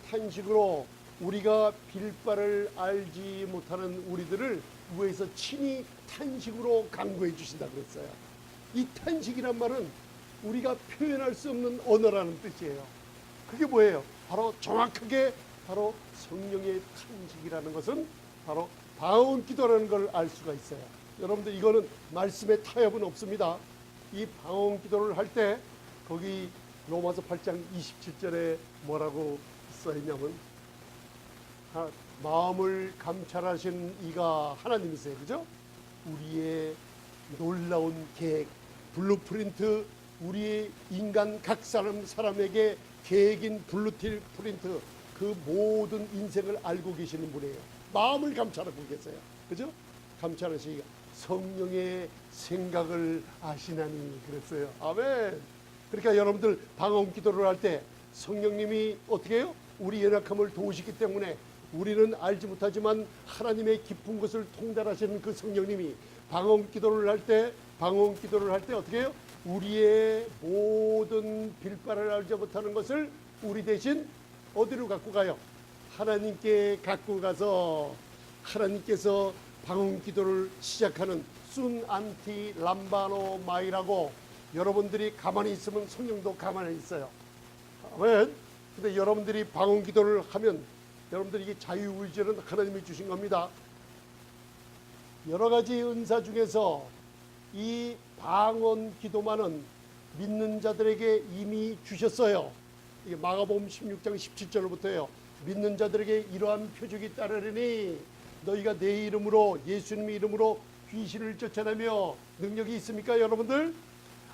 탄식으로 우리가 빌바를 알지 못하는 우리들을 위해서 친히 탄식으로 강구해 주신다 그랬어요. 이 탄식이란 말은 우리가 표현할 수 없는 언어라는 뜻이에요. 그게 뭐예요? 바로 정확하게 바로 성령의 탄식이라는 것은 바로 방언 기도라는 걸 알 수가 있어요. 여러분들 이거는 말씀에 타협은 없습니다. 이 방언 기도를 할 때 거기 로마서 8장 27절에 뭐라고 써있냐면 마음을 감찰하신 이가 하나님이세요. 그죠? 우리의 놀라운 계획, 블루프린트, 우리 인간 각 사람에게 계획인 블루프린트, 그 모든 인생을 알고 계시는 분이에요. 마음을 감찰하고 계세요. 그죠? 감찰하시기가 성령의 생각을 아시나니 그랬어요. 아멘. 그러니까 여러분들 방언 기도를 할 때 성령님이 어떻게 해요? 우리 연약함을 도우시기 때문에 우리는 알지 못하지만 하나님의 깊은 것을 통달하시는 그 성령님이 방언 기도를 할 때 어떻게 해요? 우리의 모든 빌바를 알지 못하는 것을 우리 대신 어디로 갖고 가요? 하나님께 갖고 가서 하나님께서 방언 기도를 시작하는 순 안티 람바노 마이라고 여러분들이 가만히 있으면 성령도 가만히 있어요. 아멘. 근데 여러분들이 방언 기도를 하면 여러분들이 이게 자유의지는 하나님이 주신 겁니다. 여러 가지 은사 중에서 이 방언 기도만은 믿는 자들에게 이미 주셨어요. 이게 마가복음 16장 17절부터예요. 믿는 자들에게 이러한 표적이 따르리니 너희가 내 이름으로 예수님의 이름으로 귀신을 쫓아내며 능력이 있습니까 여러분들?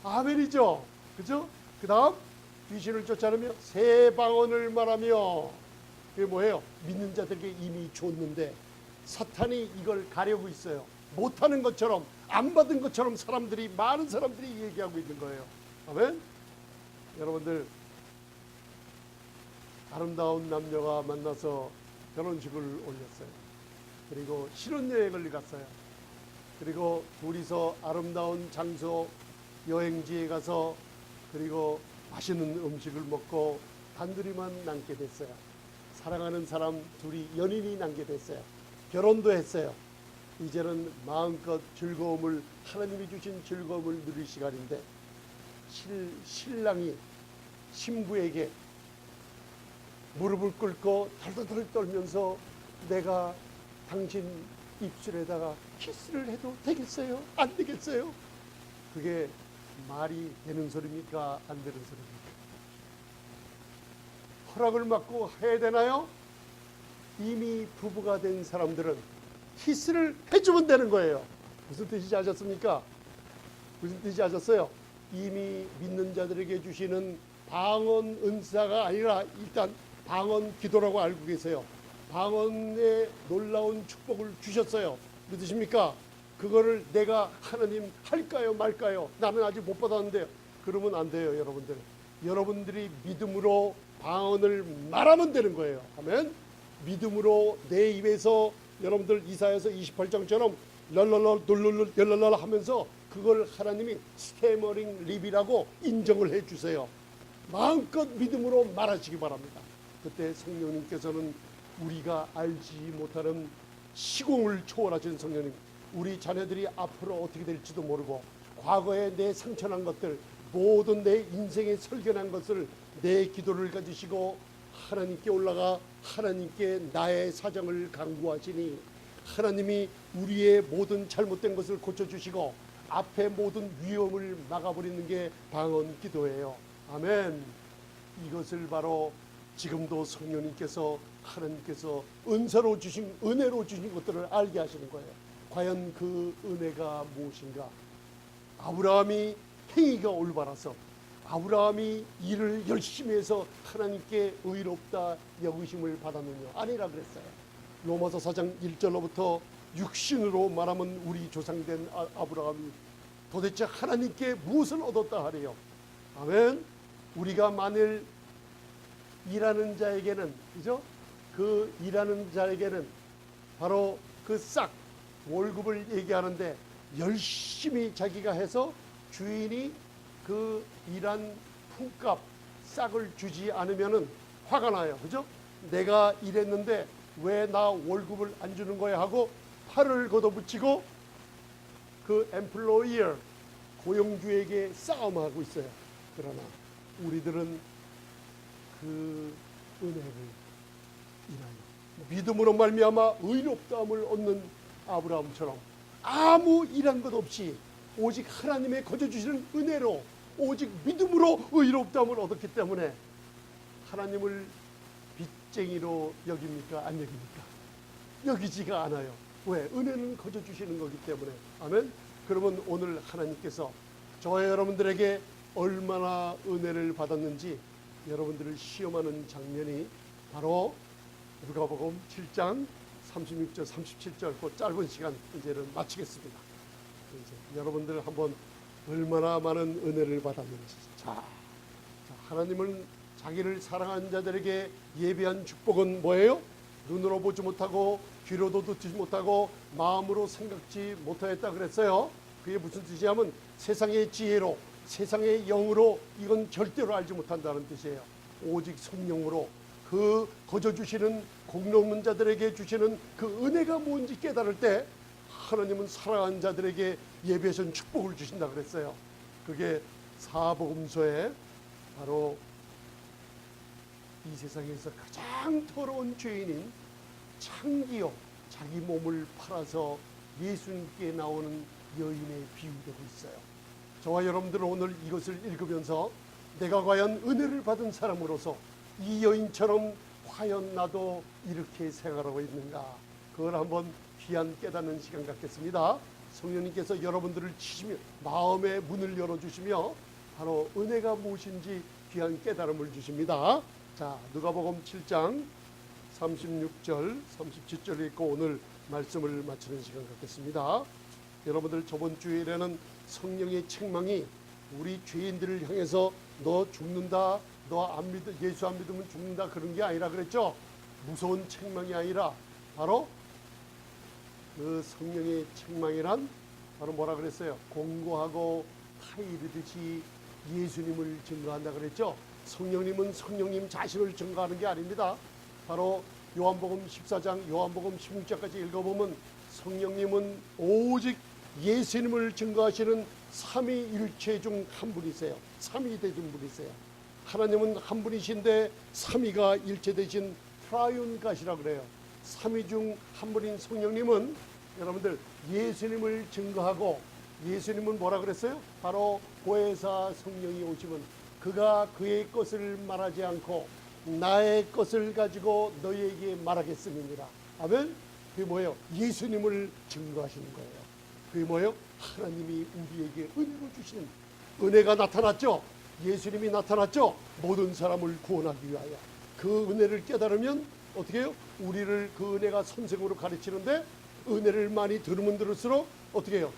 아멘이죠. 그죠? 그 다음 귀신을 쫓아내며 새 방언을 말하며, 그게 뭐예요? 믿는 자들에게 이미 줬는데 사탄이 이걸 가려고 있어요. 못하는 것처럼, 안 받은 것처럼 많은 사람들이 얘기하고 있는 거예요. 아멘. 여러분들, 아름다운 남녀가 만나서 결혼식을 올렸어요. 그리고 신혼여행을 갔어요. 그리고 둘이서 아름다운 장소, 여행지에 가서 그리고 맛있는 음식을 먹고 단둘이만 남게 됐어요. 사랑하는 사람 둘이 연인이 남게 됐어요. 결혼도 했어요. 이제는 마음껏 즐거움을, 하나님이 주신 즐거움을 누릴 시간인데, 신랑이 신부에게 무릎을 꿇고 덜덜덜 떨면서 내가 당신 입술에다가 키스를 해도 되겠어요? 안 되겠어요? 그게 말이 되는 소리입니까? 안 되는 소리입니까? 허락을 받고 해야 되나요? 이미 부부가 된 사람들은 키스를 해주면 되는 거예요. 무슨 뜻인지 아셨습니까? 무슨 뜻인지 아셨어요? 이미 믿는 자들에게 주시는 방언 은사가 아니라 일단 방언 기도라고 알고 계세요. 방언의 놀라운 축복을 주셨어요. 믿으십니까? 그거를 내가 하나님 할까요 말까요? 나는 아직 못 받았는데, 그러면 안 돼요. 여러분들, 여러분들이 믿음으로 방언을 말하면 되는 거예요. 아멘. 믿음으로 내 입에서 여러분들 이사야서 28장처럼 랄랄랄 돌룰룰 랄랄랄 하면서 그걸 하나님이 스태머링 립이라고 인정을 해 주세요. 마음껏 믿음으로 말하시기 바랍니다. 그때 성령님께서는 우리가 알지 못하는 시공을 초월하신 성령님, 우리 자녀들이 앞으로 어떻게 될지도 모르고 과거에 내 상처난 것들, 모든 내 인생에 설견한 것을 내 기도를 가지시고 하나님께 올라가 하나님께 나의 사정을 간구하시니 하나님이 우리의 모든 잘못된 것을 고쳐주시고 앞에 모든 위험을 막아버리는 게 방언 기도예요. 아멘. 이것을 바로 지금도 성령님께서, 하나님께서 은사로 주신, 은혜로 주신 것들을 알게 하시는 거예요. 과연 그 은혜가 무엇인가? 아브라함이 행위가 올바라서, 아브라함이 일을 열심히 해서 하나님께 의롭다 여기심을 받았느냐? 아니라 그랬어요. 로마서 4장 1절로부터 육신으로 말하면 우리 조상된 아브라함이 도대체 하나님께 무엇을 얻었다 하래요? 아멘. 우리가 만일 일하는 자에게는, 그죠? 그 일하는 자에게는 바로 그 싹 월급을 얘기하는데, 열심히 자기가 해서 주인이 그 일한 품값 싹을 주지 않으면은 화가 나요. 그죠? 내가 일했는데 왜 나 월급을 안 주는 거야 하고 팔을 걷어붙이고 그 엠플로이어, 고용주에게 싸움하고 있어요. 그러나 우리들은 그 은혜를 인하여 믿음으로 말미암아 의롭다함을 얻는 아브라함처럼 아무 일한 것 없이 오직 하나님의 거저 주시는 은혜로 오직 믿음으로 의롭다함을 얻었기 때문에 하나님을 빚쟁이로 여깁니까? 안 여깁니까? 여기지가 않아요. 왜? 은혜는 거저 주시는 거기 때문에. 아멘. 그러면 오늘 하나님께서 저와 여러분들에게 얼마나 은혜를 받았는지 여러분들을 시험하는 장면이 바로 누가복음 7장 36절 37절 그 짧은 시간 이제는 마치겠습니다. 이제 여러분들 한번 얼마나 많은 은혜를 받았는지. 자, 하나님은 자기를 사랑하는 자들에게 예비한 축복은 뭐예요? 눈으로 보지 못하고 귀로도 듣지 못하고 마음으로 생각지 못하였다 그랬어요. 그게 무슨 뜻이냐면 세상의 지혜로, 세상의 영으로 이건 절대로 알지 못한다는 뜻이에요. 오직 성령으로 그 거저 주시는 공로없는 자들에게 주시는 그 은혜가 뭔지 깨달을 때 하나님은 사랑하는 자들에게 예비하신 축복을 주신다 그랬어요. 그게 사복음서에 바로 이 세상에서 가장 더러운 죄인인 창기요, 자기 몸을 팔아서 예수님께 나오는 여인의 비유되고 있어요. 저와 여러분들은 오늘 이것을 읽으면서 내가 과연 은혜를 받은 사람으로서 이 여인처럼 과연 나도 이렇게 생활하고 있는가, 그걸 한번 귀한 깨닫는 시간 갖겠습니다. 성령님께서 여러분들을 치시며 마음의 문을 열어주시며 바로 은혜가 무엇인지 귀한 깨달음을 주십니다. 자, 누가복음 7장 36절, 37절 읽고 오늘 말씀을 마치는 시간 갖겠습니다. 여러분들 저번 주일에는 성령의 책망이 우리 죄인들을 향해서 너 죽는다, 너 안 믿어, 예수 안 믿으면 죽는다 그런 게 아니라 그랬죠. 무서운 책망이 아니라 바로 그 성령의 책망이란 바로 뭐라 그랬어요? 공고하고 타이르듯이 예수님을 증거한다 그랬죠. 성령님은 성령님 자신을 증거하는 게 아닙니다. 바로 요한복음 14장, 요한복음 16장까지 읽어보면 성령님은 오직 예수님을 증거하시는 삼위일체 중 한 분이세요. 삼위대중 분이세요. 하나님은 한 분이신데 삼위가 일체되신 트라이온 가시라고 그래요. 삼위 중 한 분인 성령님은 여러분들 예수님을 증거하고, 예수님은 뭐라 그랬어요? 바로 보혜사 성령이 오시면 그가 그의 것을 말하지 않고 나의 것을 가지고 너희에게 말하겠습니다. 아멘. 그게 뭐예요? 예수님을 증거하시는 거예요. 그게 뭐예요? 하나님이 우리에게 은혜로 주시는, 은혜가 나타났죠. 예수님이 나타났죠. 모든 사람을 구원하기 위하여. 그 은혜를 깨달으면 어떻게 해요? 우리를 그 은혜가 선생으로 가르치는데, 은혜를 많이 들으면 들을수록 어떻게 해요?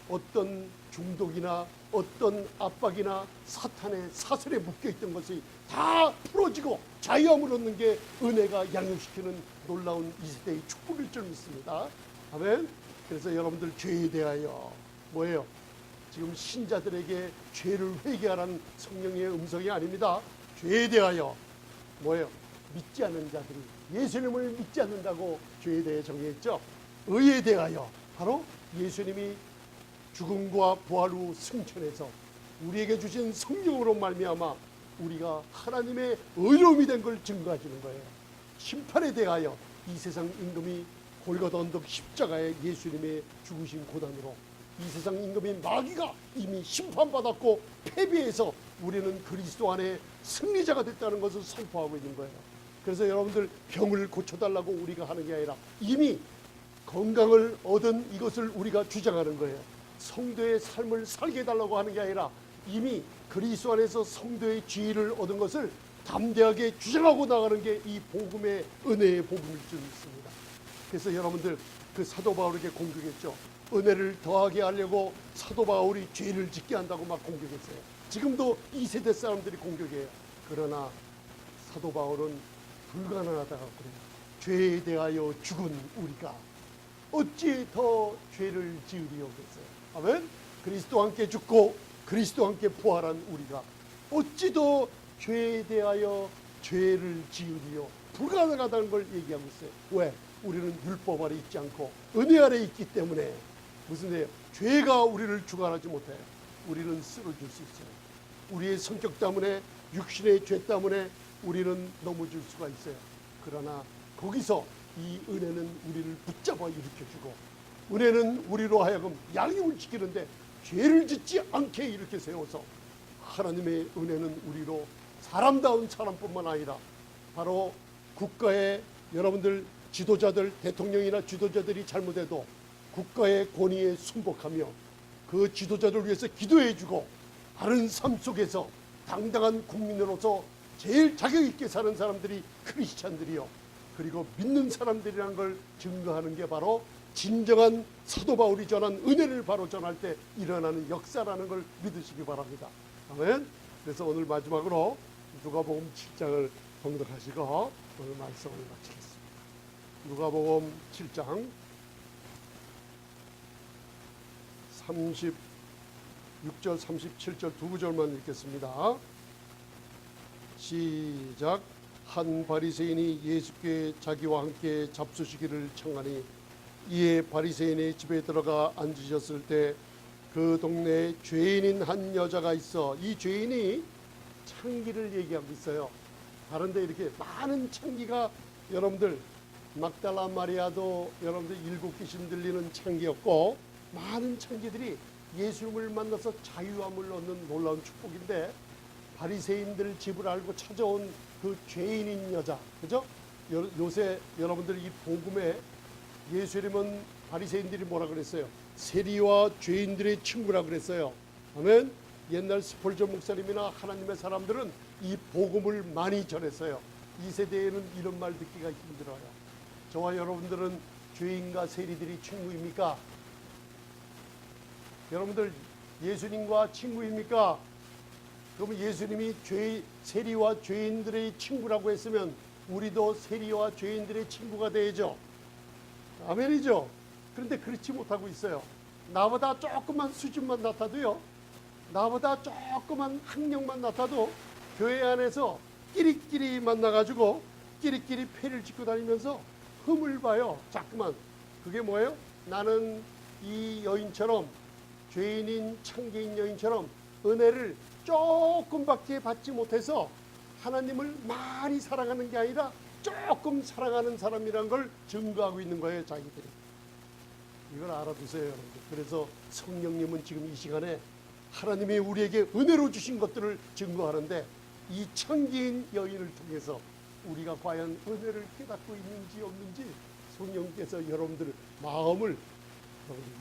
어떤 중독이나 어떤 압박이나 사탄의 사슬에 묶여있던 것이 다 풀어지고 자유함을 얻는 게 은혜가 양육시키는 놀라운 이 시대의 축복일 줄 믿습니다. 아멘. 그래서 여러분들 죄에 대하여 뭐예요? 지금 신자들에게 죄를 회개하라는 성령의 음성이 아닙니다. 죄에 대하여 뭐예요? 믿지 않는 자들이 예수님을 믿지 않는다고 죄에 대해 정의했죠. 의에 대하여 바로 예수님이 죽음과 부활 후 승천해서 우리에게 주신 성령으로 말미암아 우리가 하나님의 의로움이 된 걸 증거하시는 거예요. 심판에 대하여 이 세상 임금이 골고다 언덕 십자가에 예수님의 죽으신 고난으로 이 세상 임금인 마귀가 이미 심판받았고 패배해서 우리는 그리스도 안에 승리자가 됐다는 것을 선포하고 있는 거예요. 그래서 여러분들 병을 고쳐달라고 우리가 하는 게 아니라 이미 건강을 얻은 이것을 우리가 주장하는 거예요. 성도의 삶을 살게 해달라고 하는 게 아니라 이미 그리스도 안에서 성도의 지위를 얻은 것을 담대하게 주장하고 나가는 게 이 복음의 은혜의 복음일 줄 믿습니다. 그래서 여러분들 그 사도 바울에게 공격했죠. 은혜를 더하게 하려고 사도 바울이 죄를 짓게 한다고 막 공격했어요. 지금도 이 세대 사람들이 공격해요. 그러나 사도 바울은 불가능하다고 그래요. 죄에 대하여 죽은 우리가 어찌 더 죄를 지으리오겠어요. 아멘. 그리스도와 함께 죽고 그리스도와 함께 부활한 우리가 어찌 더 죄에 대하여 죄를 지으리요. 불가능하다는 걸 얘기하고 있어요. 왜? 우리는 율법 아래 있지 않고 은혜 아래 있기 때문에. 무슨 죄예요? 죄가 우리를 주관하지 못해요. 우리는 쓰러질 수 있어요. 우리의 성격 때문에, 육신의 죄 때문에 우리는 넘어질 수가 있어요. 그러나 거기서 이 은혜는 우리를 붙잡아 일으켜주고, 은혜는 우리로 하여금 양육을 지키는데 죄를 짓지 않게 이렇게 세워서, 하나님의 은혜는 우리로 사람다운 사람뿐만 아니라 바로 국가의 여러분들 지도자들, 대통령이나 지도자들이 잘못해도 국가의 권위에 순복하며 그 지도자들을 위해서 기도해주고 바른 삶 속에서 당당한 국민으로서 제일 자격 있게 사는 사람들이 크리스찬들이요, 그리고 믿는 사람들이라는 걸 증거하는 게 바로 진정한 사도 바울이 전한 은혜를 바로 전할 때 일어나는 역사라는 걸 믿으시기 바랍니다. 아멘. 그래서 오늘 마지막으로 누가복음 7장을 봉독하시고 오늘 말씀을 마치겠습니다. 누가복음 7장 36절 37절 두 구절만 읽겠습니다. 시작. 한 바리새인이 예수께 자기와 함께 잡수시기를 청하니 이에 바리새인의 집에 들어가 앉으셨을 때 그 동네에 죄인인 한 여자가 있어. 이 죄인이 창기를 얘기하고 있어요. 다른데 이렇게 많은 창기가, 여러분들 막달라 마리아도 여러분들 7 귀신 들리는 창기였고, 많은 창기들이 예수님을 만나서 자유함을 얻는 놀라운 축복인데, 바리새인들 집을 알고 찾아온 그 죄인인 여자, 그죠? 요새 여러분들 이 복음에 예수님은 바리새인들이 뭐라 그랬어요? 세리와 죄인들의 친구라 그랬어요. 아멘. 옛날 스폴전 목사님이나 하나님의 사람들은 이 복음을 많이 전했어요. 이 세대에는 이런 말 듣기가 힘들어요. 저와 여러분들은 죄인과 세리들이 친구입니까? 여러분들 예수님과 친구입니까? 그러면 예수님이 세리와 죄인들의 친구라고 했으면 우리도 세리와 죄인들의 친구가 되야죠. 아멘이죠. 그런데 그렇지 못하고 있어요. 나보다 조그만 수준만 나타도요, 나보다 조그만 학력만 나타도 교회 안에서 끼리끼리 만나가지고 끼리끼리 패를 짓고 다니면서 흠을 봐요. 자꾸만. 그게 뭐예요? 나는 이 여인처럼, 죄인인 창기인 여인처럼 은혜를 조금밖에 받지 못해서 하나님을 많이 사랑하는 게 아니라 조금 사랑하는 사람이란 걸 증거하고 있는 거예요, 자기들이. 이걸 알아두세요, 여러분들. 그래서 성령님은 지금 이 시간에 하나님이 우리에게 은혜로 주신 것들을 증거하는데, 이 창기인 여인을 통해서 우리가 과연 은혜를 깨닫고 있는지 없는지 성령께서 여러분들 마음을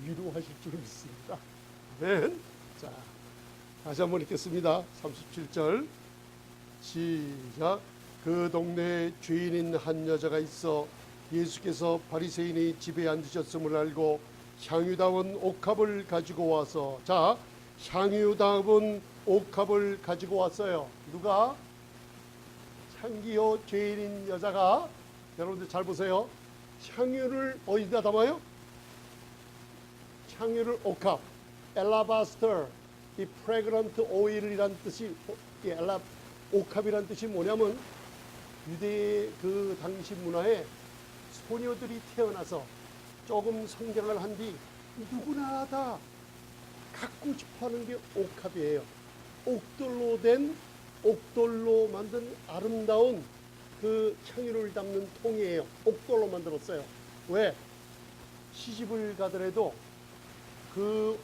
위로하실 줄 믿습니다. 아멘. 자, 다시 한번 읽겠습니다. 37절 시작. 그 동네에 죄인인 한 여자가 있어 예수께서 바리새인의 집에 앉으셨음을 알고 향유다운 옥합을 가지고 와서, 자, 향유다운 옥합을 가지고 왔어요. 누가? 향기요 죄인인 여자가. 여러분들 잘 보세요. 향유를 어디다 담아요? 향유를 옥합, 엘라바스터, 이 프레그런트 오일이란 뜻이, 옥합이란 뜻이 뭐냐면 유대의 그 당시 문화에 소녀들이 태어나서 조금 성장을 한 뒤 누구나 다 갖고 싶어하는 게 옥합이에요. 옥돌로 만든 아름다운 그 향유를 담는 통이에요. 옥돌로 만들었어요. 왜? 시집을 가더라도 그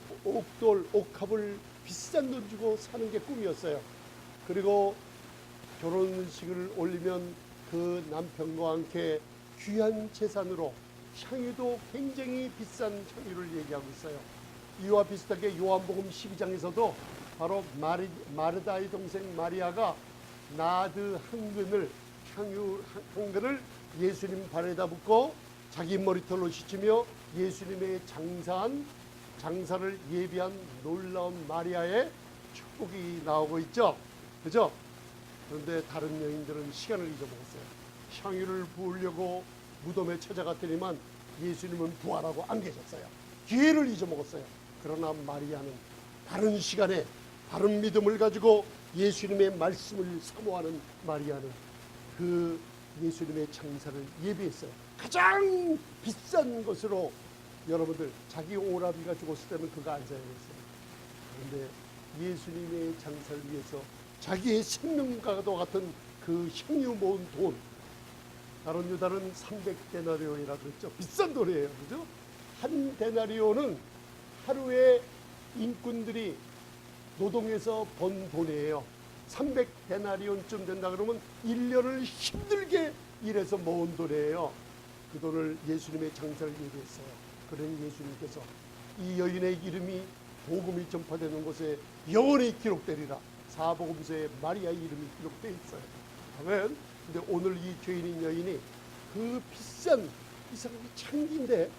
옥합을 비싼 돈 주고 사는 게 꿈이었어요. 그리고 결혼식을 올리면 그 남편과 함께 귀한 재산으로 향유도 굉장히 비싼 향유를 얘기하고 있어요. 이와 비슷하게 요한복음 12장에서도 바로 마르다의 동생 마리아가 나드 한 근을, 향유 한 근을 예수님 발에다 붓고 자기 머리털로 씻으며 예수님의 장사를 예비한 놀라운 마리아의 축복이 나오고 있죠. 그죠? 그런데 다른 여인들은 시간을 잊어먹었어요. 향유를 부으려고 무덤에 찾아갔더니만 예수님은 부활하고 안 계셨어요. 기회를 잊어먹었어요. 그러나 마리아는 바른 시간에 바른 믿음을 가지고 예수님의 말씀을 사모하는 마리아는 그 예수님의 장사를 예비했어요. 가장 비싼 것으로. 여러분들, 자기 오라비가 죽었을 때는 그거 안 사용했어요. 그런데 예수님의 장사를 위해서 자기의 생명과도 같은 그 향유 모은 돈, 다른 유다는 300데나리온이라고 했죠. 비싼 돈이에요. 그죠? 한 데나리온은 하루에 인꾼들이 노동해서 번 돈이에요. 300데나리온쯤 된다 그러면 1년을 힘들게 일해서 모은 돈이에요. 그 돈을 예수님의 장사를 예비했어요. 그러니 예수님께서 이 여인의 이름이 복음이 전파되는 곳에 영원히 기록되리라. 사복음서에 마리아의 이름이 기록되어 있어요. 아멘. 근데 오늘 이 죄인인 여인이 그 비싼, 이 사람이 창기인데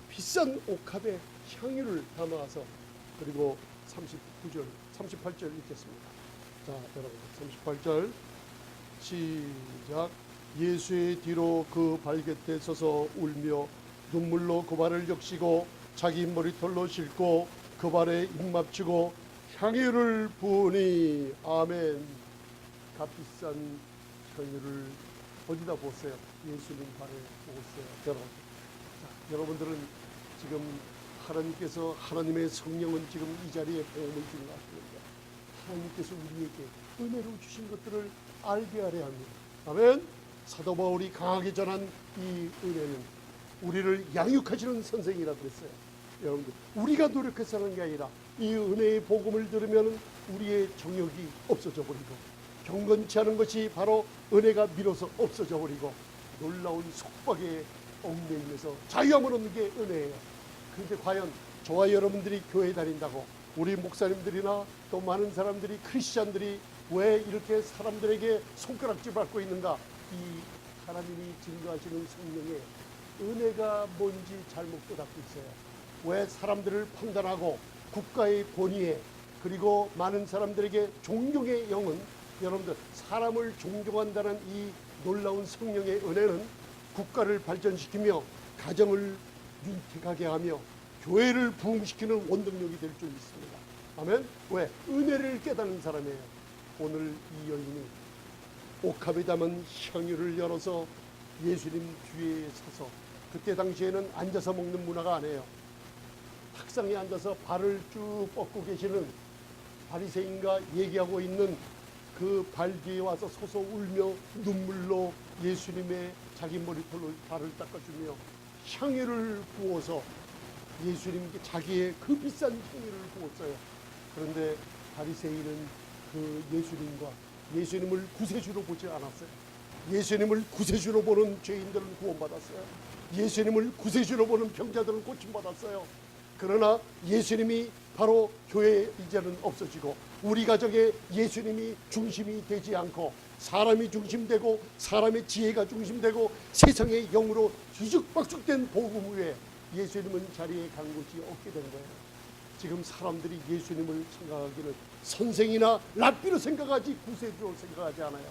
비싼 옥합에 향유를 담아서, 그리고 38절 읽겠습니다. 자, 여러분 38절 시작. 예수의 뒤로 그 발곁에 서서 울며 눈물로 그 발을 적시고 자기 머리털로 싣고 그 발에 입 맞추고 향유를 부으니. 아멘. 값비싼 향유를 어디다 부었어요? 예수님 발에 부었어요. 여러분, 자, 여러분들은 지금 하나님께서, 하나님의 성령은 지금 이 자리에 복음을 증거하시는데 하나님께서 우리에게 은혜로 주신 것들을 알게 하려 합니다. 아멘. 사도 바울이 강하게 전한 이 은혜는 우리를 양육하시는 선생이라고 그랬어요. 여러분들, 우리가 노력해서 하는 게 아니라 이 은혜의 복음을 들으면 우리의 정욕이 없어져 버리고, 경건치 않은 것이 바로 은혜가 밀어서 없어져 버리고 놀라운 속박에 얽매이면서 자유함을 얻는 게 은혜예요. 그런데 과연 저와 여러분들이 교회 다닌다고 우리 목사님들이나 또 많은 사람들이 크리스찬들이 왜 이렇게 사람들에게 손가락질 받고 있는가? 이 하나님이 증거하시는 성령의 은혜가 뭔지 잘못 깨닫고 있어요. 왜 사람들을 판단하고 국가의 권위에 그리고 많은 사람들에게 존경의 영은, 여러분들 사람을 존경한다는 이 놀라운 성령의 은혜는 국가를 발전시키며 가정을 윤택하게 하며 교회를 부흥시키는 원동력이 될 줄 믿습니다. 아멘. 왜? 은혜를 깨닫는 사람이에요. 오늘 이 여인이 옥합에 담은 향유를 열어서 예수님 뒤에 서서, 그때 당시에는 앉아서 먹는 문화가 아니에요. 탁상에 앉아서 발을 쭉 뻗고 계시는 바리새인과 얘기하고 있는 그 발 뒤에 와서 서서 울며 눈물로 예수님의 자기 머리털로 발을 닦아주며 향유를 부어서 예수님께 자기의 그 비싼 향유를 부었어요. 그런데 바리새인은 그 예수님과 예수님을 구세주로 보지 않았어요. 예수님을 구세주로 보는 죄인들은 구원받았어요. 예수님을 구세주로 보는 병자들은 고침받았어요. 그러나 예수님이 바로 교회에 이제는 없어지고 우리 가정에 예수님이 중심이 되지 않고 사람이 중심되고 사람의 지혜가 중심되고 세상의 영으로 뒤죽박죽된 복음 위에 예수님은 자리에 간 곳이 없게 된 거예요. 지금 사람들이 예수님을 생각하기를 선생이나 랍비로 생각하지 구세주로 생각하지 않아요.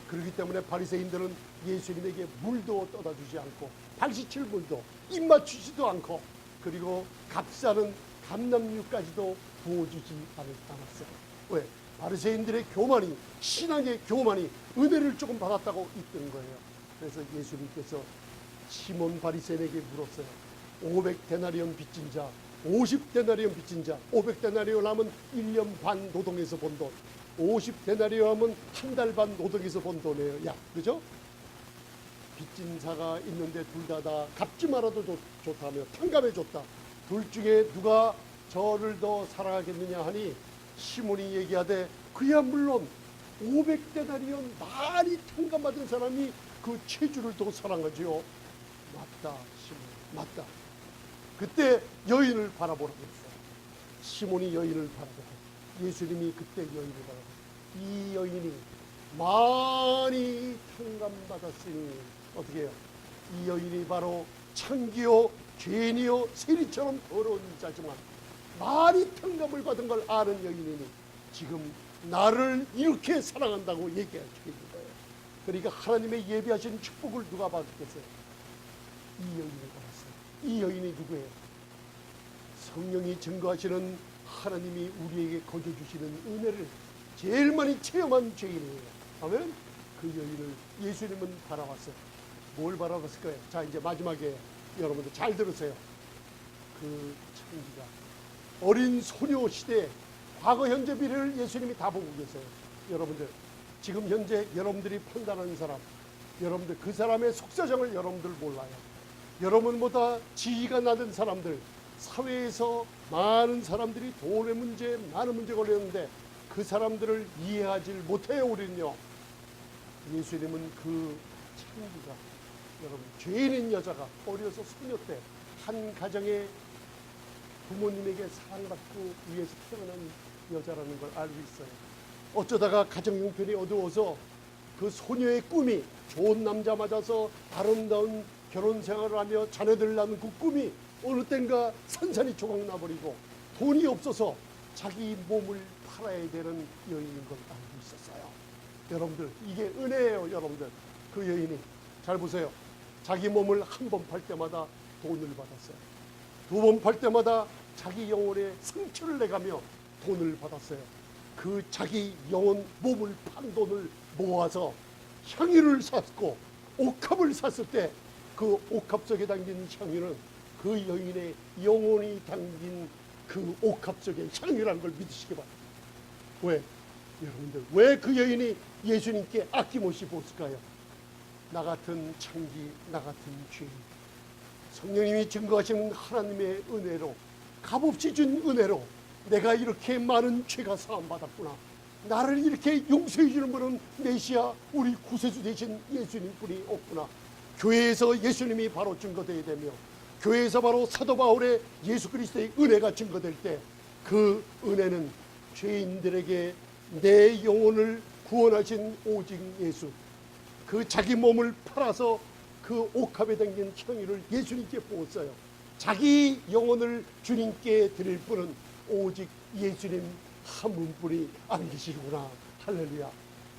그렇기 때문에 바리새인들은 예수님에게 물도 떠다 주지 않고 87물도 입 맞추지도 않고 그리고 값싸는 감람유까지도 부어주지 않았어요. 왜? 바리새인들의 교만이, 신앙의 교만이 은혜를 조금 받았다고 있던 거예요. 그래서 예수님께서 시몬 바리새인에게 물었어요. 500데나리온 빚진 자, 50데나리온 빚진 자, 500데나리온 하면 1년 반 노동해서 번 돈, 50데나리온 하면 한 달 반 노동해서 번 돈이에요. 야, 그죠? 빚진 자가 있는데 둘 다 갚지 말아도 좋다며 탕감해 줬다. 둘 중에 누가 저를 더 사랑하겠느냐 하니 시몬이 얘기하되 그야 물론 500데나리온 많이 탕감받은 사람이 그 체주를 더 사랑하지요. 맞다, 시몬, 맞다. 그때 여인을 바라보라고 했어요. 시몬이 여인을 바라보고 예수님이 그때 여인을 바라보고 이 여인이 많이 탕감받았으니 어떻게 해요? 이 여인이 바로 창기요 죄인이요 세리처럼 더러운 자지만 많이 평감을 받은 걸 아는 여인이니 지금 나를 이렇게 사랑한다고 얘기할 수 있는 거예요. 그러니까 하나님의 예비하신 축복을 누가 받았겠어요? 이 여인이 받았어요. 이 여인이 누구예요? 성령이 증거하시는 하나님이 우리에게 거저주시는 은혜를 제일 많이 체험한 죄인이에요. 아멘. 그 여인을 예수님은 바라봤어요. 뭘 바라봤을 거예요? 자, 이제 마지막에 여러분들 잘 들으세요. 그 창기가 어린 소녀 시대 과거 현재 미래를 예수님이 다 보고 계세요. 여러분들 지금 현재 여러분들이 판단하는 사람, 여러분들 그 사람의 속사정을 여러분들 몰라요. 여러분보다 지위가 낮은 사람들, 사회에서 많은 사람들이 돈의 문제, 많은 문제 걸렸는데 그 사람들을 이해하지 못해요. 우리는요. 예수님은 그 창기가, 여러분 죄인인 여자가 어려서 소녀 때 한 가정에 부모님에게 사랑받고 위해서 태어난 여자라는 걸 알고 있어요. 어쩌다가 가정 형편이 어두워서 그 소녀의 꿈이 좋은 남자 맞아서 아름다운 결혼 생활을 하며 자녀들 낳는 그 꿈이 어느 땐가 산산이 조각나버리고 돈이 없어서 자기 몸을 팔아야 되는 여인인 걸 알고 있었어요. 여러분들 이게 은혜예요. 여러분들 그 여인이 잘 보세요. 자기 몸을 한 번 팔 때마다 돈을 받았어요. 두 번 팔 때마다 자기 영혼의 상처를 내가며 돈을 받았어요. 그 자기 영혼 몸을 판 돈을 모아서 향유를 샀고 옥합을 샀을 때 그 옥합 속에 담긴 향유는 그 여인의 영혼이 담긴 그 옥합 속의 향유라는 걸 믿으시기 바랍니다. 왜? 여러분들 왜 그 여인이 예수님께 아낌없이 보았을까요? 나 같은 창기, 나 같은 죄인, 성령님이 증거하시는 하나님의 은혜로, 값없이 준 은혜로 내가 이렇게 많은 죄가 사함받았구나, 나를 이렇게 용서해 주는 분은 메시아 우리 구세주 되신 예수님뿐이 없구나, 교회에서 예수님이 바로 증거되어야 되며 교회에서 바로 사도 바울의 예수 그리스도의 은혜가 증거될 때 그 은혜는 죄인들에게 내 영혼을 구원하신 오직 예수, 그 자기 몸을 팔아서 그 옥합에 담긴 형유를 예수님께 부었어요. 자기 영혼을 주님께 드릴 분은 오직 예수님 한 분뿐이 안 계시구나. 할렐루야.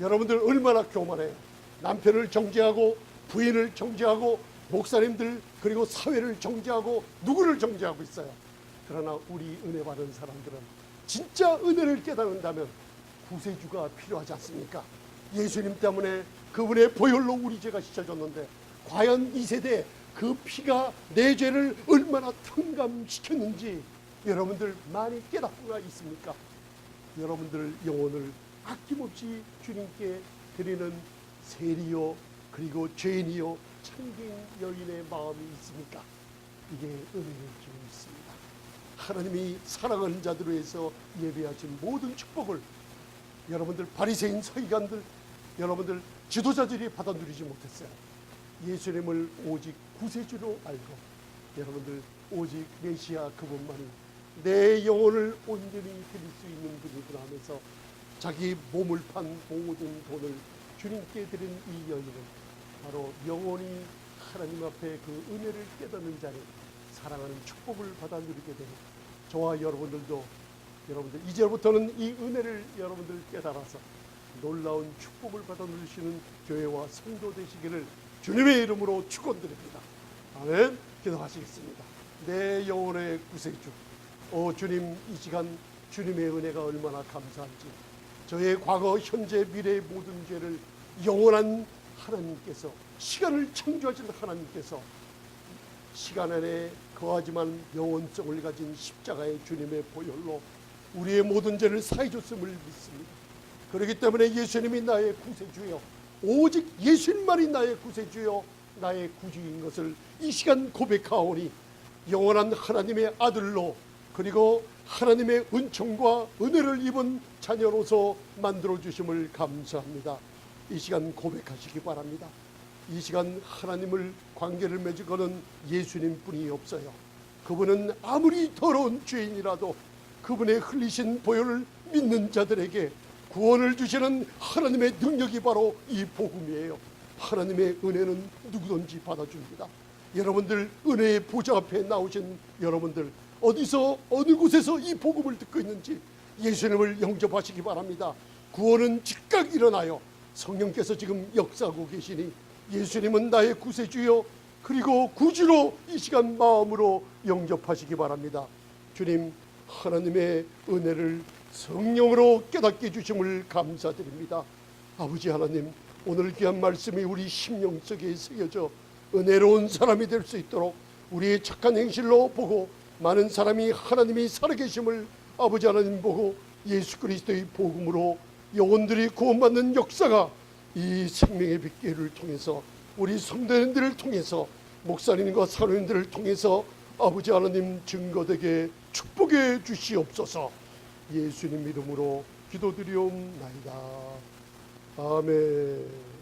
여러분들 얼마나 교만해요. 남편을 정죄하고 부인을 정죄하고 목사님들 그리고 사회를 정죄하고 누구를 정죄하고 있어요. 그러나 우리 은혜 받은 사람들은 진짜 은혜를 깨닫는다면 구세주가 필요하지 않습니까? 예수님 때문에 그분의 보혈로 우리 죄가 씻어졌는데 과연 이 세대에 그 피가 내 죄를 얼마나 탕감시켰는지 여러분들 많이 깨닫고가 있습니까? 여러분들 영혼을 아낌없이 주님께 드리는 세리요 그리고 죄인이요 참된 여인의 마음이 있습니까? 이게 은혜일 줄 믿습니다. 하나님이 사랑하는 자들을 위해서 예비하신 모든 축복을 여러분들 바리새인 서기관들 여러분들 지도자들이 받아 누리지 못했어요. 예수님을 오직 구세주로 알고 여러분들 오직 메시아 그분만이 내 영혼을 온전히 드릴 수 있는 분이구나 하면서 자기 몸을 판 모든 돈을 주님께 드린 이 여인은 바로 영원히 하나님 앞에 그 은혜를 깨닫는 자리 사랑하는 축복을 받아 누리게 되는 저와 여러분들도 여러분들 이제부터는 이 은혜를 여러분들 깨달아서 놀라운 축복을 받아 누리시는 교회와 성도 되시기를 주님의 이름으로 축원드립니다. 아멘. 기도하시겠습니다. 내 영혼의 구세주 주님, 이 시간 주님의 은혜가 얼마나 감사한지 저의 과거 현재 미래의 모든 죄를 영원한 하나님께서 시간을 창조하신 하나님께서 시간 안에 거하지만 영원성을 가진 십자가의 주님의 보혈로 우리의 모든 죄를 사해 줬음을 믿습니다. 그렇기 때문에 예수님이 나의 구세주여 오직 예수님만이 나의 구세주여 나의 구주인 것을 이 시간 고백하오니 영원한 하나님의 아들로 그리고 하나님의 은총과 은혜를 입은 자녀로서 만들어주심을 감사합니다. 이 시간 고백하시기 바랍니다. 이 시간 하나님을 관계를 맺어가는 예수님 뿐이 없어요. 그분은 아무리 더러운 죄인이라도 그분의 흘리신 보혈을 믿는 자들에게 구원을 주시는 하나님의 능력이 바로 이 복음이에요. 하나님의 은혜는 누구든지 받아줍니다. 여러분들 은혜의 보좌 앞에 나오신 여러분들 어디서 어느 곳에서 이 복음을 듣고 있는지 예수님을 영접하시기 바랍니다. 구원은 즉각 일어나요. 성령께서 지금 역사하고 계시니 예수님은 나의 구세주요 그리고 구주로 이 시간 마음으로 영접하시기 바랍니다. 주님 하나님의 은혜를 성령으로 깨닫게 해주심을 감사드립니다. 아버지 하나님 오늘 귀한 말씀이 우리 심령 속에 새겨져 은혜로운 사람이 될 수 있도록 우리의 착한 행실로 보고 많은 사람이 하나님이 살아계심을 아버지 하나님 보고 예수 그리스도의 복음으로 영혼들이 구원받는 역사가 이 생명의 빗길을 통해서 우리 성도님들을 통해서 목사님과 사모님들을 통해서 아버지 하나님 증거되게 축복해 주시옵소서. 예수님 이름으로 기도드리옵나이다. 아멘.